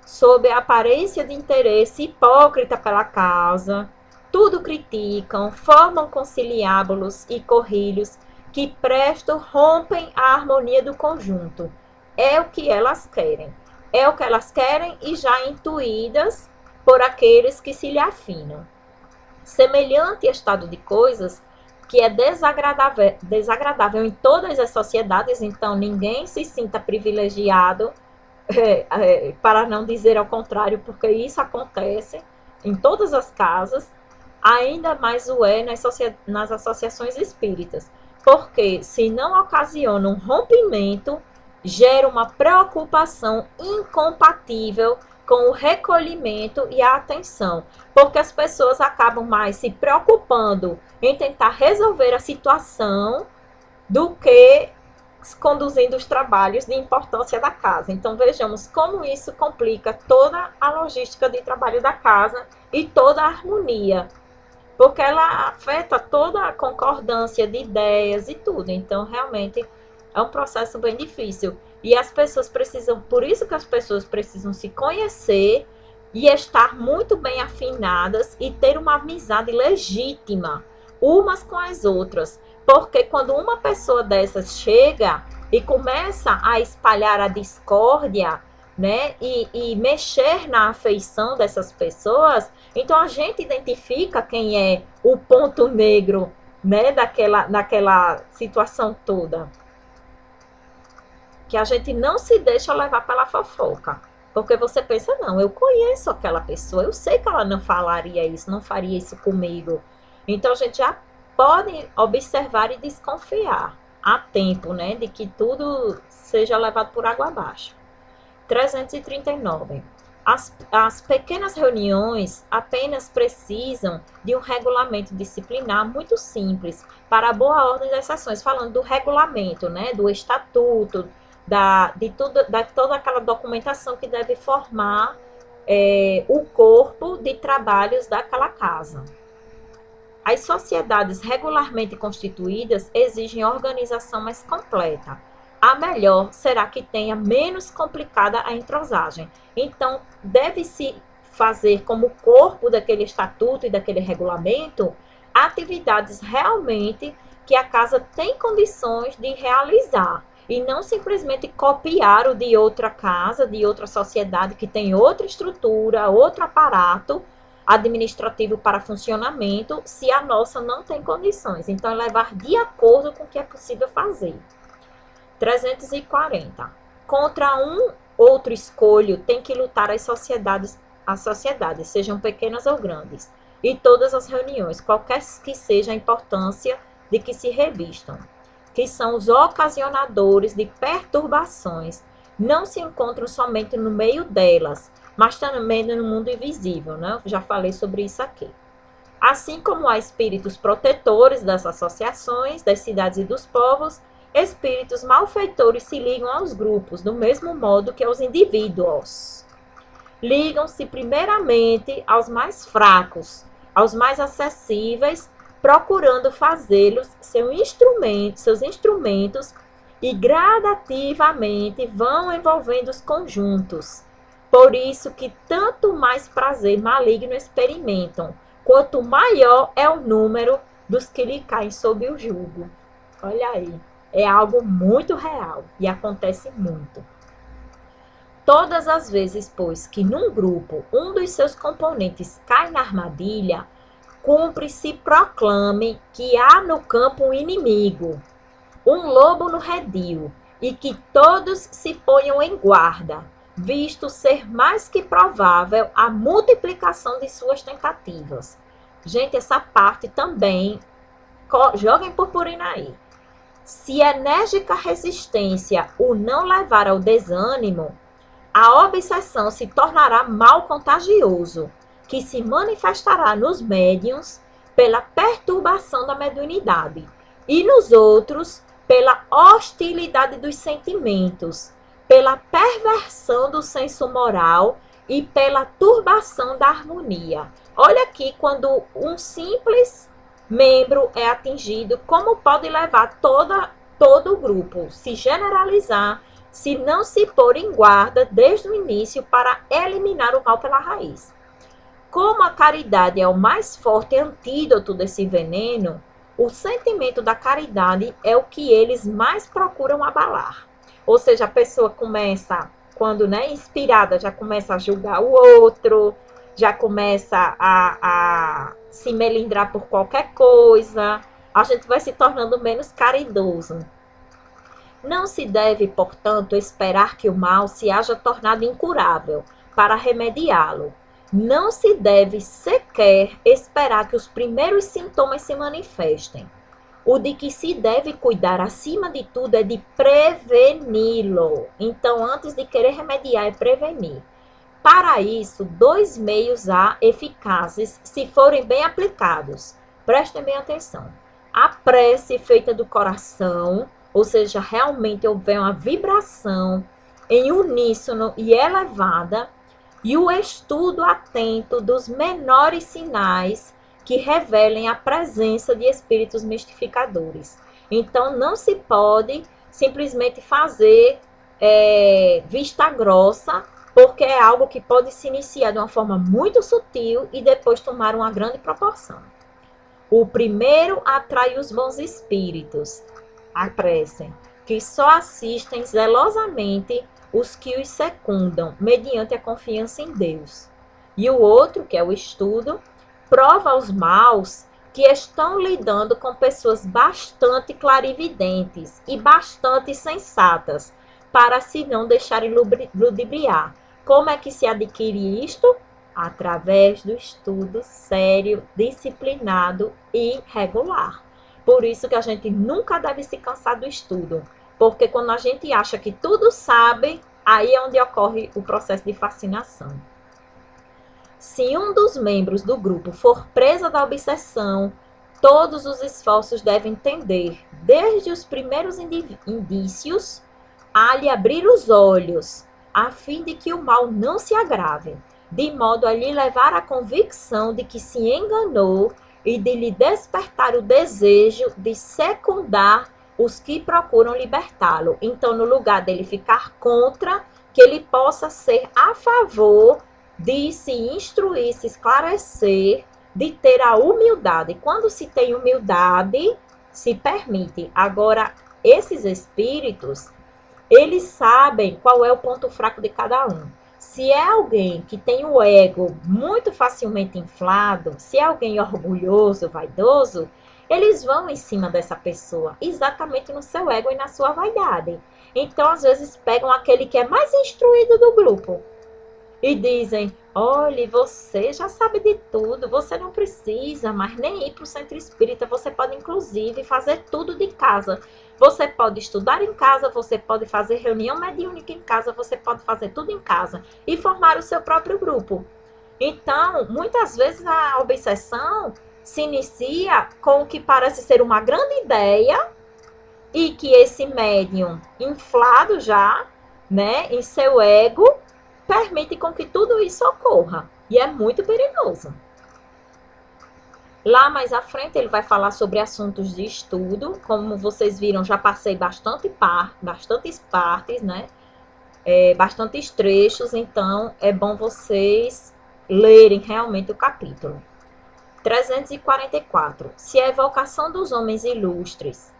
Sob a aparência de interesse hipócrita pela causa, tudo criticam, formam conciliábulos e corrilhos que presto rompem a harmonia do conjunto. É o que elas querem. É o que elas querem e já intuídas por aqueles que se lhe afinam. Semelhante estado de coisas que é desagradável em todas as sociedades, então ninguém se sinta privilegiado, para não dizer ao contrário, porque isso acontece em todas as casas, ainda mais o é nas associações espíritas, porque se não ocasiona um rompimento, gera uma preocupação incompatível com o recolhimento e a atenção, porque as pessoas acabam mais se preocupando em tentar resolver a situação do que conduzindo os trabalhos de importância da casa. Então, vejamos como isso complica toda a logística de trabalho da casa e toda a harmonia, porque ela afeta toda a concordância de ideias e tudo. Então, realmente, é um processo bem difícil. E as pessoas precisam, por isso que as pessoas precisam se conhecer e estar muito bem afinadas e ter uma amizade legítima umas com as outras. Porque quando uma pessoa dessas chega e começa a espalhar a discórdia, né, e mexer na afeição dessas pessoas, então a gente identifica quem é o ponto negro, né, daquela situação toda. Que a gente não se deixa levar pela fofoca. Porque você pensa, não, eu conheço aquela pessoa, eu sei que ela não falaria isso, não faria isso comigo. Então a gente já pode observar e desconfiar a tempo, né, de que tudo seja levado por água abaixo. 339. As pequenas reuniões apenas precisam de um regulamento disciplinar muito simples para a boa ordem das sessões, falando do regulamento, né, do estatuto, de toda aquela documentação que deve formar o corpo de trabalhos daquela casa. As sociedades regularmente constituídas exigem organização mais completa. A melhor será que tenha menos complicada a entrosagem. Então, deve-se fazer como corpo daquele estatuto e daquele regulamento atividades realmente que a casa tem condições de realizar. E não simplesmente copiar o de outra casa, de outra sociedade que tem outra estrutura, outro aparato administrativo para funcionamento, se a nossa não tem condições. Então, é levar de acordo com o que é possível fazer. 340. Contra um outro escolho, tem que lutar as sociedades, sejam pequenas ou grandes, e todas as reuniões, qualquer que seja a importância de que se revistam, que são os ocasionadores de perturbações, não se encontram somente no meio delas, mas também no mundo invisível, né? Eu já falei sobre isso aqui. Assim como há espíritos protetores das associações, das cidades e dos povos, espíritos malfeitores se ligam aos grupos, do mesmo modo que aos indivíduos. Ligam-se primeiramente aos mais fracos, aos mais acessíveis, procurando fazê-los seus instrumentos e gradativamente vão envolvendo os conjuntos. Por isso que tanto mais prazer maligno experimentam, quanto maior é o número dos que lhe caem sob o jugo. Olha aí, é algo muito real e acontece muito. Todas as vezes, pois, que num grupo um dos seus componentes cai na armadilha, cumpre-se proclame que há no campo um inimigo, um lobo no redil, e que todos se ponham em guarda, visto ser mais que provável a multiplicação de suas tentativas. Gente, essa parte também, joguem purpurina aí. Se enérgica resistência o não levar ao desânimo, a obsessão se tornará mal contagioso, que se manifestará nos médiuns pela perturbação da mediunidade e nos outros pela hostilidade dos sentimentos, pela perversão do senso moral e pela turbação da harmonia. Olha aqui, quando um simples membro é atingido, como pode levar todo o grupo, se generalizar, se não se pôr em guarda desde o início para eliminar o mal pela raiz. Como a caridade é o mais forte antídoto desse veneno, o sentimento da caridade é o que eles mais procuram abalar. Ou seja, a pessoa começa, quando inspirada, já começa a julgar o outro, já começa a se melindrar por qualquer coisa, a gente vai se tornando menos caridoso. Não se deve, portanto, esperar que o mal se haja tornado incurável para remediá-lo. Não se deve sequer esperar que os primeiros sintomas se manifestem. O de que se deve cuidar, acima de tudo, é de preveni-lo. Então, antes de querer remediar, é prevenir. Para isso, dois meios há eficazes se forem bem aplicados. Prestem bem atenção. A prece feita do coração, ou seja, realmente houver uma vibração em uníssono e elevada, e o estudo atento dos menores sinais que revelem a presença de espíritos mistificadores. Então, não se pode simplesmente fazer vista grossa, porque é algo que pode se iniciar de uma forma muito sutil e depois tomar uma grande proporção. O primeiro atrai os bons espíritos, a prece, que só assistem zelosamente os que os secundam, mediante a confiança em Deus. E o outro, que é o estudo, prova aos maus que estão lidando com pessoas bastante clarividentes e bastante sensatas, para se não deixarem ludibriar. Como é que se adquire isto? Através do estudo sério, disciplinado e regular. Por isso que a gente nunca deve se cansar do estudo, porque quando a gente acha que tudo sabe, aí é onde ocorre o processo de fascinação. Se um dos membros do grupo for presa da obsessão, todos os esforços devem tender, desde os primeiros indícios, a lhe abrir os olhos, a fim de que o mal não se agrave, de modo a lhe levar à convicção de que se enganou e de lhe despertar o desejo de secundar os que procuram libertá-lo. Então, no lugar dele ficar contra, que ele possa ser a favor de se instruir, se esclarecer, de ter a humildade. Quando se tem humildade, se permite. Agora, esses espíritos, eles sabem qual é o ponto fraco de cada um. Se é alguém que tem o ego muito facilmente inflado, se é alguém orgulhoso, vaidoso, eles vão em cima dessa pessoa, exatamente no seu ego e na sua vaidade. Então, às vezes, pegam aquele que é mais instruído do grupo e dizem: olhe, você já sabe de tudo, você não precisa mais nem ir para o centro espírita, você pode, inclusive, fazer tudo de casa. Você pode estudar em casa, você pode fazer reunião mediúnica em casa, você pode fazer tudo em casa e formar o seu próprio grupo. Então, muitas vezes a obsessão se inicia com o que parece ser uma grande ideia e que esse médium inflado já, né, em seu ego, permite com que tudo isso ocorra. E é muito perigoso. Lá mais à frente ele vai falar sobre assuntos de estudo. Como vocês viram, já passei bastantes partes, né? Bastantes trechos, então é bom vocês lerem realmente o capítulo. 344. Se a evocação dos homens ilustres,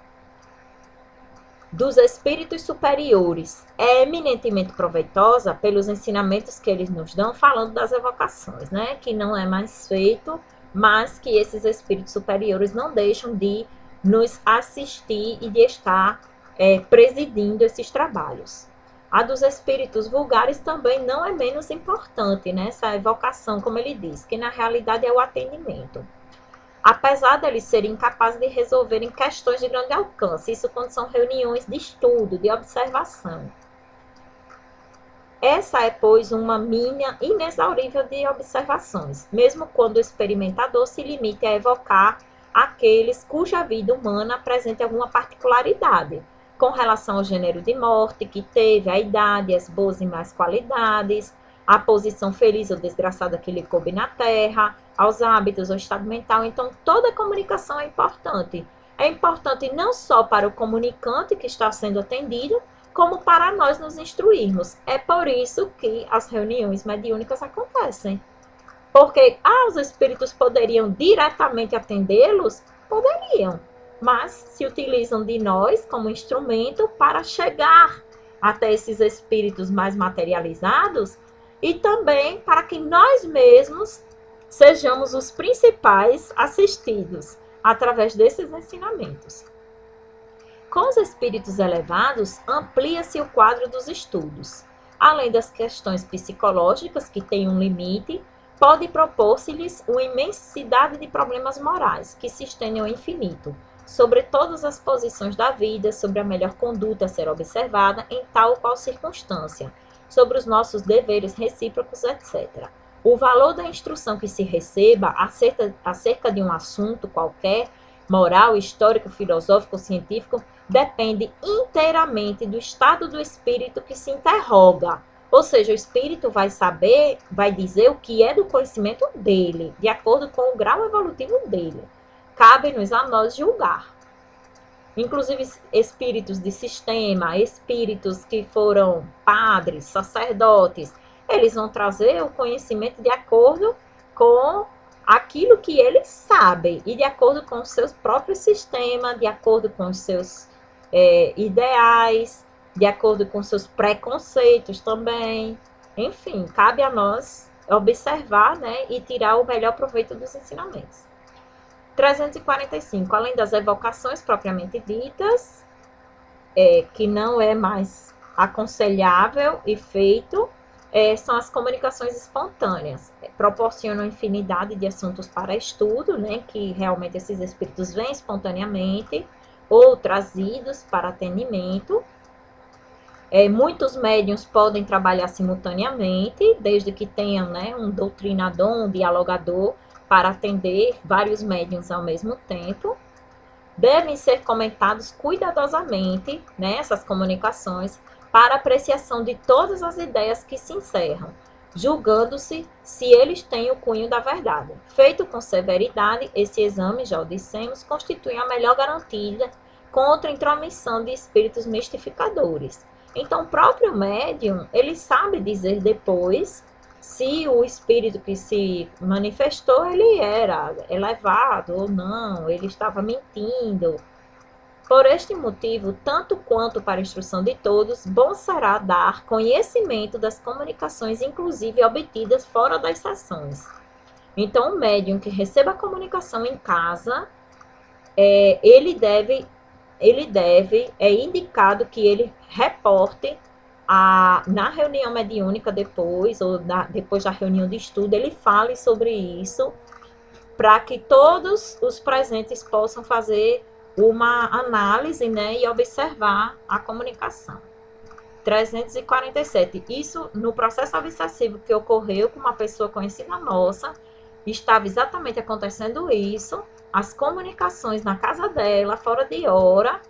dos espíritos superiores, é eminentemente proveitosa pelos ensinamentos que eles nos dão, falando das evocações, né? Que não é mais feito, mas que esses espíritos superiores não deixam de nos assistir e de estar presidindo esses trabalhos. A dos espíritos vulgares também não é menos importante, né? Essa evocação, como ele diz, que na realidade é o atendimento. Apesar deles serem incapazes de resolverem questões de grande alcance, isso quando são reuniões de estudo, de observação. Essa é, pois, uma mina inexaurível de observações, mesmo quando o experimentador se limite a evocar aqueles cuja vida humana apresenta alguma particularidade, com relação ao gênero de morte que teve, a idade, as boas e más qualidades, a posição feliz ou desgraçada que lhe coube na terra, aos hábitos ou estado mental. Então, toda comunicação é importante. É importante não só para o comunicante que está sendo atendido, como para nós nos instruirmos. É por isso que as reuniões mediúnicas acontecem. Porque os espíritos poderiam diretamente atendê-los? Poderiam, mas se utilizam de nós como instrumento para chegar até esses espíritos mais materializados e também para que nós mesmos sejamos os principais assistidos através desses ensinamentos. Com os espíritos elevados, amplia-se o quadro dos estudos. Além das questões psicológicas, que têm um limite, pode propor-se-lhes uma imensidade de problemas morais, que se estendem ao infinito, sobre todas as posições da vida, sobre a melhor conduta a ser observada em tal ou qual circunstância, sobre os nossos deveres recíprocos, etc. O valor da instrução que se receba acerca de um assunto qualquer, moral, histórico, filosófico, científico, depende inteiramente do estado do espírito que se interroga. Ou seja, o espírito vai saber, vai dizer o que é do conhecimento dele, de acordo com o grau evolutivo dele. Cabe-nos a nós julgar. Inclusive espíritos de sistema, espíritos que foram padres, sacerdotes, eles vão trazer o conhecimento de acordo com aquilo que eles sabem e de acordo com os seus próprios sistemas, de acordo com os seus ideais, de acordo com seus preconceitos também. Enfim, cabe a nós observar, né, e tirar o melhor proveito dos ensinamentos. 345. Além das evocações propriamente ditas, que não é mais aconselhável e feito, são as comunicações espontâneas. Proporcionam infinidade de assuntos para estudo, né, que realmente esses espíritos vêm espontaneamente ou trazidos para atendimento. Muitos médiuns podem trabalhar simultaneamente, desde que tenham, né, um doutrinador, um dialogador, para atender vários médiuns ao mesmo tempo. Devem ser comentados cuidadosamente, né, essas comunicações, para apreciação de todas as ideias que se encerram, julgando-se se eles têm o cunho da verdade. Feito com severidade, esse exame, já o dissemos, constitui a melhor garantia contra a intromissão de espíritos mistificadores. Então, o próprio médium, ele sabe dizer depois se o espírito que se manifestou, ele era elevado ou não, ele estava mentindo. Por este motivo, tanto quanto para a instrução de todos, bom será dar conhecimento das comunicações, inclusive obtidas fora das sessões. Então, o médium que receba a comunicação em casa, é indicado que ele reporte na reunião mediúnica depois, ou depois da reunião de estudo, ele fale sobre isso, para que todos os presentes possam fazer uma análise, né, e observar a comunicação. 347. Isso no processo obsessivo que ocorreu com uma pessoa conhecida nossa, estava exatamente acontecendo isso, as comunicações na casa dela, fora de hora,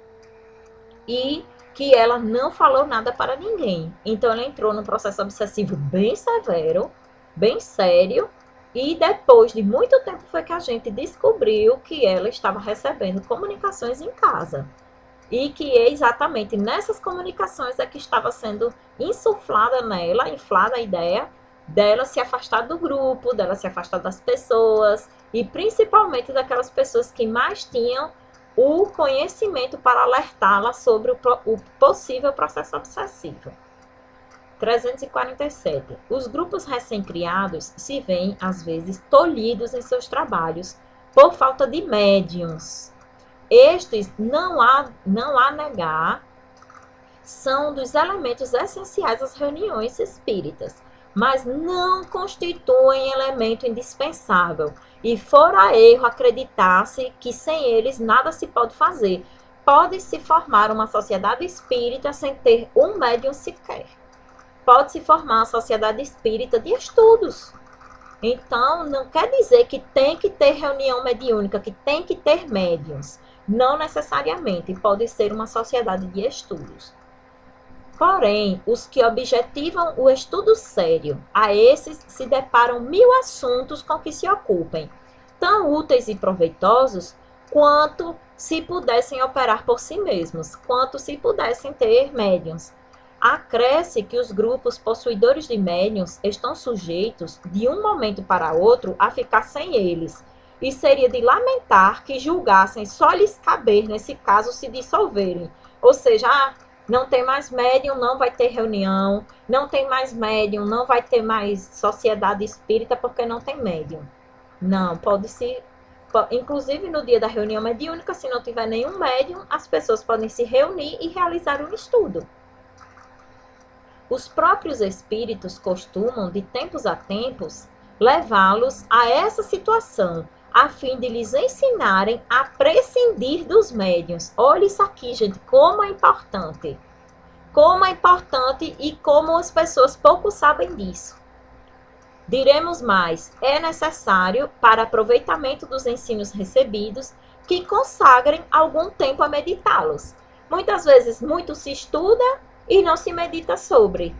e que ela não falou nada para ninguém. Então, ela entrou num processo obsessivo bem severo, bem sério, e depois de muito tempo foi que a gente descobriu que ela estava recebendo comunicações em casa. E que exatamente nessas comunicações é que estava sendo insuflada nela, inflada a ideia dela se afastar do grupo, dela se afastar das pessoas, e principalmente daquelas pessoas que mais tinham o conhecimento para alertá-la sobre o possível processo obsessivo. 347. Os grupos recém-criados se veem, às vezes, tolhidos em seus trabalhos por falta de médiuns. Estes, não há negar, são dos elementos essenciais às reuniões espíritas, mas não constituem elemento indispensável, e fora erro acreditar-se que sem eles nada se pode fazer. Pode-se formar uma sociedade espírita sem ter um médium sequer. Pode-se formar uma sociedade espírita de estudos. Então, não quer dizer que tem que ter reunião mediúnica, que tem que ter médiuns. Não necessariamente, pode ser uma sociedade de estudos. Porém, os que objetivam o estudo sério, a esses se deparam 1000 assuntos com que se ocupem, tão úteis e proveitosos quanto se pudessem operar por si mesmos, quanto se pudessem ter médiuns. Acresce que os grupos possuidores de médiuns estão sujeitos, de um momento para outro, a ficar sem eles, e seria de lamentar que julgassem só lhes caber, nesse caso, se dissolverem. Ou seja, não tem mais médium, não vai ter reunião, não tem mais médium, não vai ter mais sociedade espírita porque não tem médium. Não, inclusive no dia da reunião mediúnica, se não tiver nenhum médium, as pessoas podem se reunir e realizar um estudo. Os próprios espíritos costumam, de tempos a tempos, levá-los a essa situação, a fim de lhes ensinarem a prescindir dos médiuns. Olha isso aqui, gente, como é importante. Como é importante e como as pessoas pouco sabem disso. Diremos mais, é necessário, para aproveitamento dos ensinos recebidos, que consagrem algum tempo a meditá-los. Muitas vezes, muito se estuda e não se medita sobre.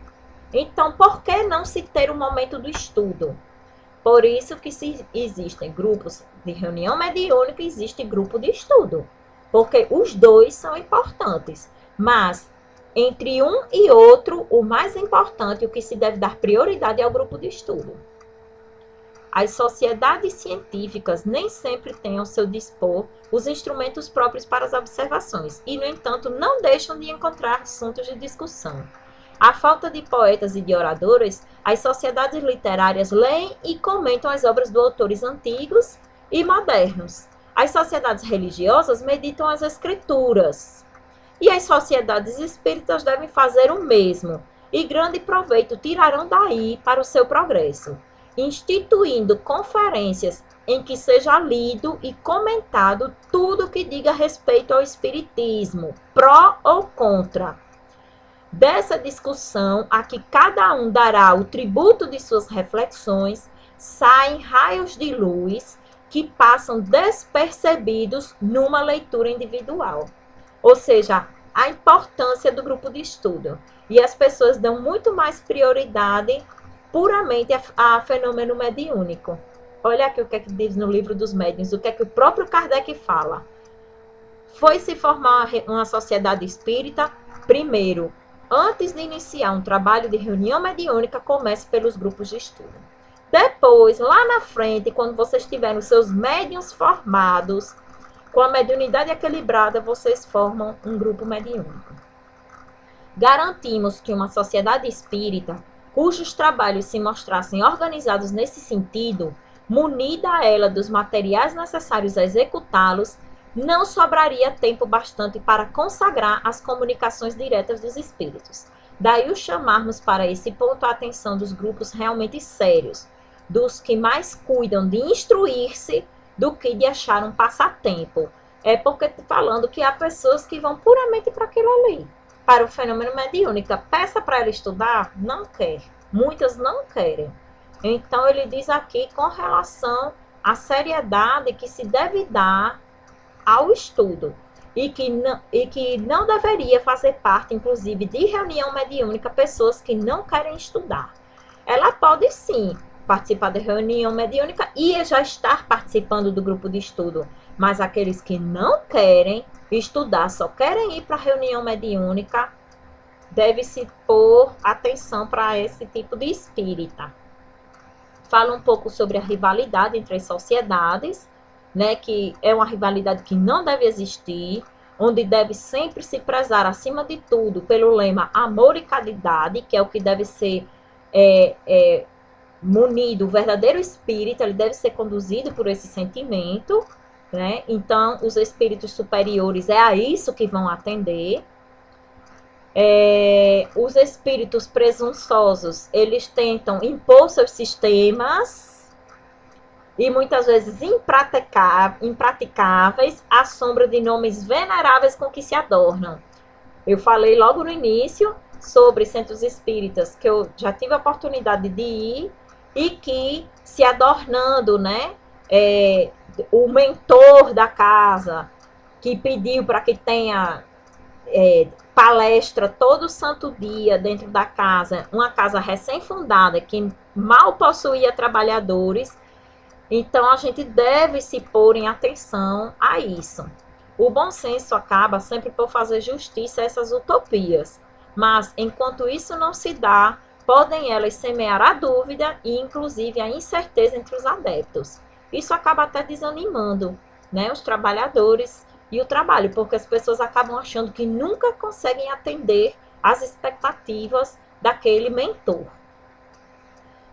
Então, por que não se ter um momento do estudo? Por isso que existem grupos de reunião mediúnica e existe grupo de estudo. Porque os dois são importantes. Mas, entre um e outro, o mais importante, o que se deve dar prioridade é o grupo de estudo. As sociedades científicas nem sempre têm ao seu dispor os instrumentos próprios para as observações e, no entanto, não deixam de encontrar assuntos de discussão. À falta de poetas e de oradores, as sociedades literárias leem e comentam as obras de autores antigos e modernos. As sociedades religiosas meditam as escrituras. E as sociedades espíritas devem fazer o mesmo, e grande proveito tirarão daí para o seu progresso, instituindo conferências em que seja lido e comentado tudo que diga respeito ao espiritismo, pró ou contra. Dessa discussão, a que cada um dará o tributo de suas reflexões, saem raios de luz que passam despercebidos numa leitura individual. Ou seja, a importância do grupo de estudo. E as pessoas dão muito mais prioridade puramente a fenômeno mediúnico. Olha aqui o que é que diz no livro dos médiuns, o que é que o próprio Kardec fala. Foi se formar uma sociedade espírita, primeiro, antes de iniciar um trabalho de reunião mediúnica, comece pelos grupos de estudo. Depois, lá na frente, quando vocês tiverem os seus médiuns formados, com a mediunidade equilibrada, vocês formam um grupo mediúnico. Garantimos que uma sociedade espírita, cujos trabalhos se mostrassem organizados nesse sentido, munida a ela dos materiais necessários a executá-los, não sobraria tempo bastante para consagrar as comunicações diretas dos espíritos. Daí o chamarmos para esse ponto a atenção dos grupos realmente sérios, dos que mais cuidam de instruir-se do que de achar um passatempo. É porque falando que há pessoas que vão puramente para aquilo ali, para o fenômeno mediúnico. Peça para ela estudar, não quer. Muitas não querem. Então ele diz aqui com relação à seriedade que se deve dar ao estudo e que não deveria fazer parte, inclusive, de reunião mediúnica pessoas que não querem estudar. Ela pode sim participar da reunião mediúnica e já estar participando do grupo de estudo, mas aqueles que não querem estudar, só querem ir para a reunião mediúnica, deve-se pôr atenção para esse tipo de espírita. Fala um pouco sobre a rivalidade entre as sociedades, né, que é uma rivalidade que não deve existir, onde deve sempre se prezar, acima de tudo, pelo lema amor e caridade, que é o que deve ser munido. O verdadeiro espírito, ele deve ser conduzido por esse sentimento, né? Então, os espíritos superiores é a isso que vão atender. Os espíritos presunçosos, eles tentam impor seus sistemas e muitas vezes impraticáveis, à sombra de nomes veneráveis com que se adornam. Eu falei logo no início sobre centros espíritas, que eu já tive a oportunidade de ir, e que se adornando, né, o mentor da casa, que pediu para que tenha palestra todo santo dia dentro da casa, uma casa recém-fundada, que mal possuía trabalhadores. Então, a gente deve se pôr em atenção a isso. O bom senso acaba sempre por fazer justiça a essas utopias, mas, enquanto isso não se dá, podem elas semear a dúvida e, inclusive, a incerteza entre os adeptos. Isso acaba até desanimando, né, os trabalhadores e o trabalho, porque as pessoas acabam achando que nunca conseguem atender às expectativas daquele mentor.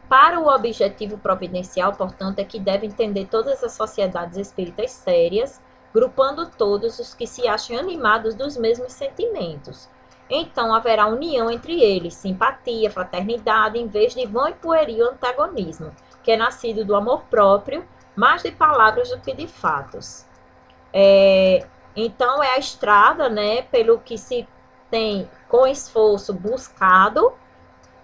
Para o objetivo providencial, portanto, é que deve entender todas as sociedades espíritas sérias, grupando todos os que se acham animados dos mesmos sentimentos. Então, haverá união entre eles, simpatia, fraternidade, em vez de vão e pueril antagonismo, que é nascido do amor próprio, mais de palavras do que de fatos. Então, é a estrada, né, pelo que se tem com esforço buscado,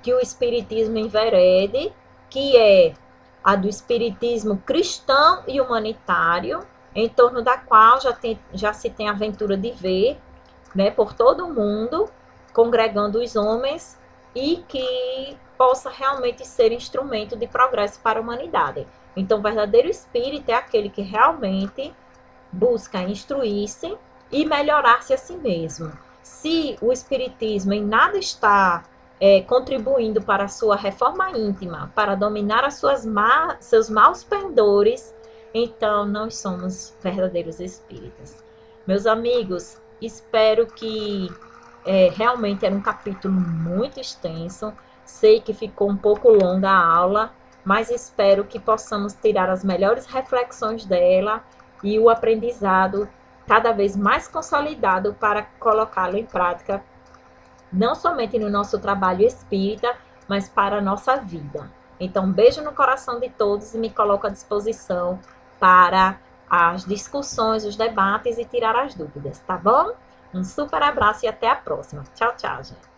que o Espiritismo enverede, que é a do Espiritismo cristão e humanitário, em torno da qual já se tem a aventura de ver, né, por todo o mundo, congregando os homens e que possa realmente ser instrumento de progresso para a humanidade. Então, o verdadeiro espírito é aquele que realmente busca instruir-se e melhorar-se a si mesmo. Se o espiritismo em nada está contribuindo para a sua reforma íntima, para dominar seus maus pendores, então não somos verdadeiros espíritas. Meus amigos, espero que realmente era um capítulo muito extenso. Sei que ficou um pouco longa a aula, mas espero que possamos tirar as melhores reflexões dela e o aprendizado cada vez mais consolidado para colocá-lo em prática, não somente no nosso trabalho espírita, mas para a nossa vida. Então, beijo no coração de todos e me coloco à disposição para as discussões, os debates e tirar as dúvidas, tá bom? Um super abraço e até a próxima. Tchau, tchau, gente.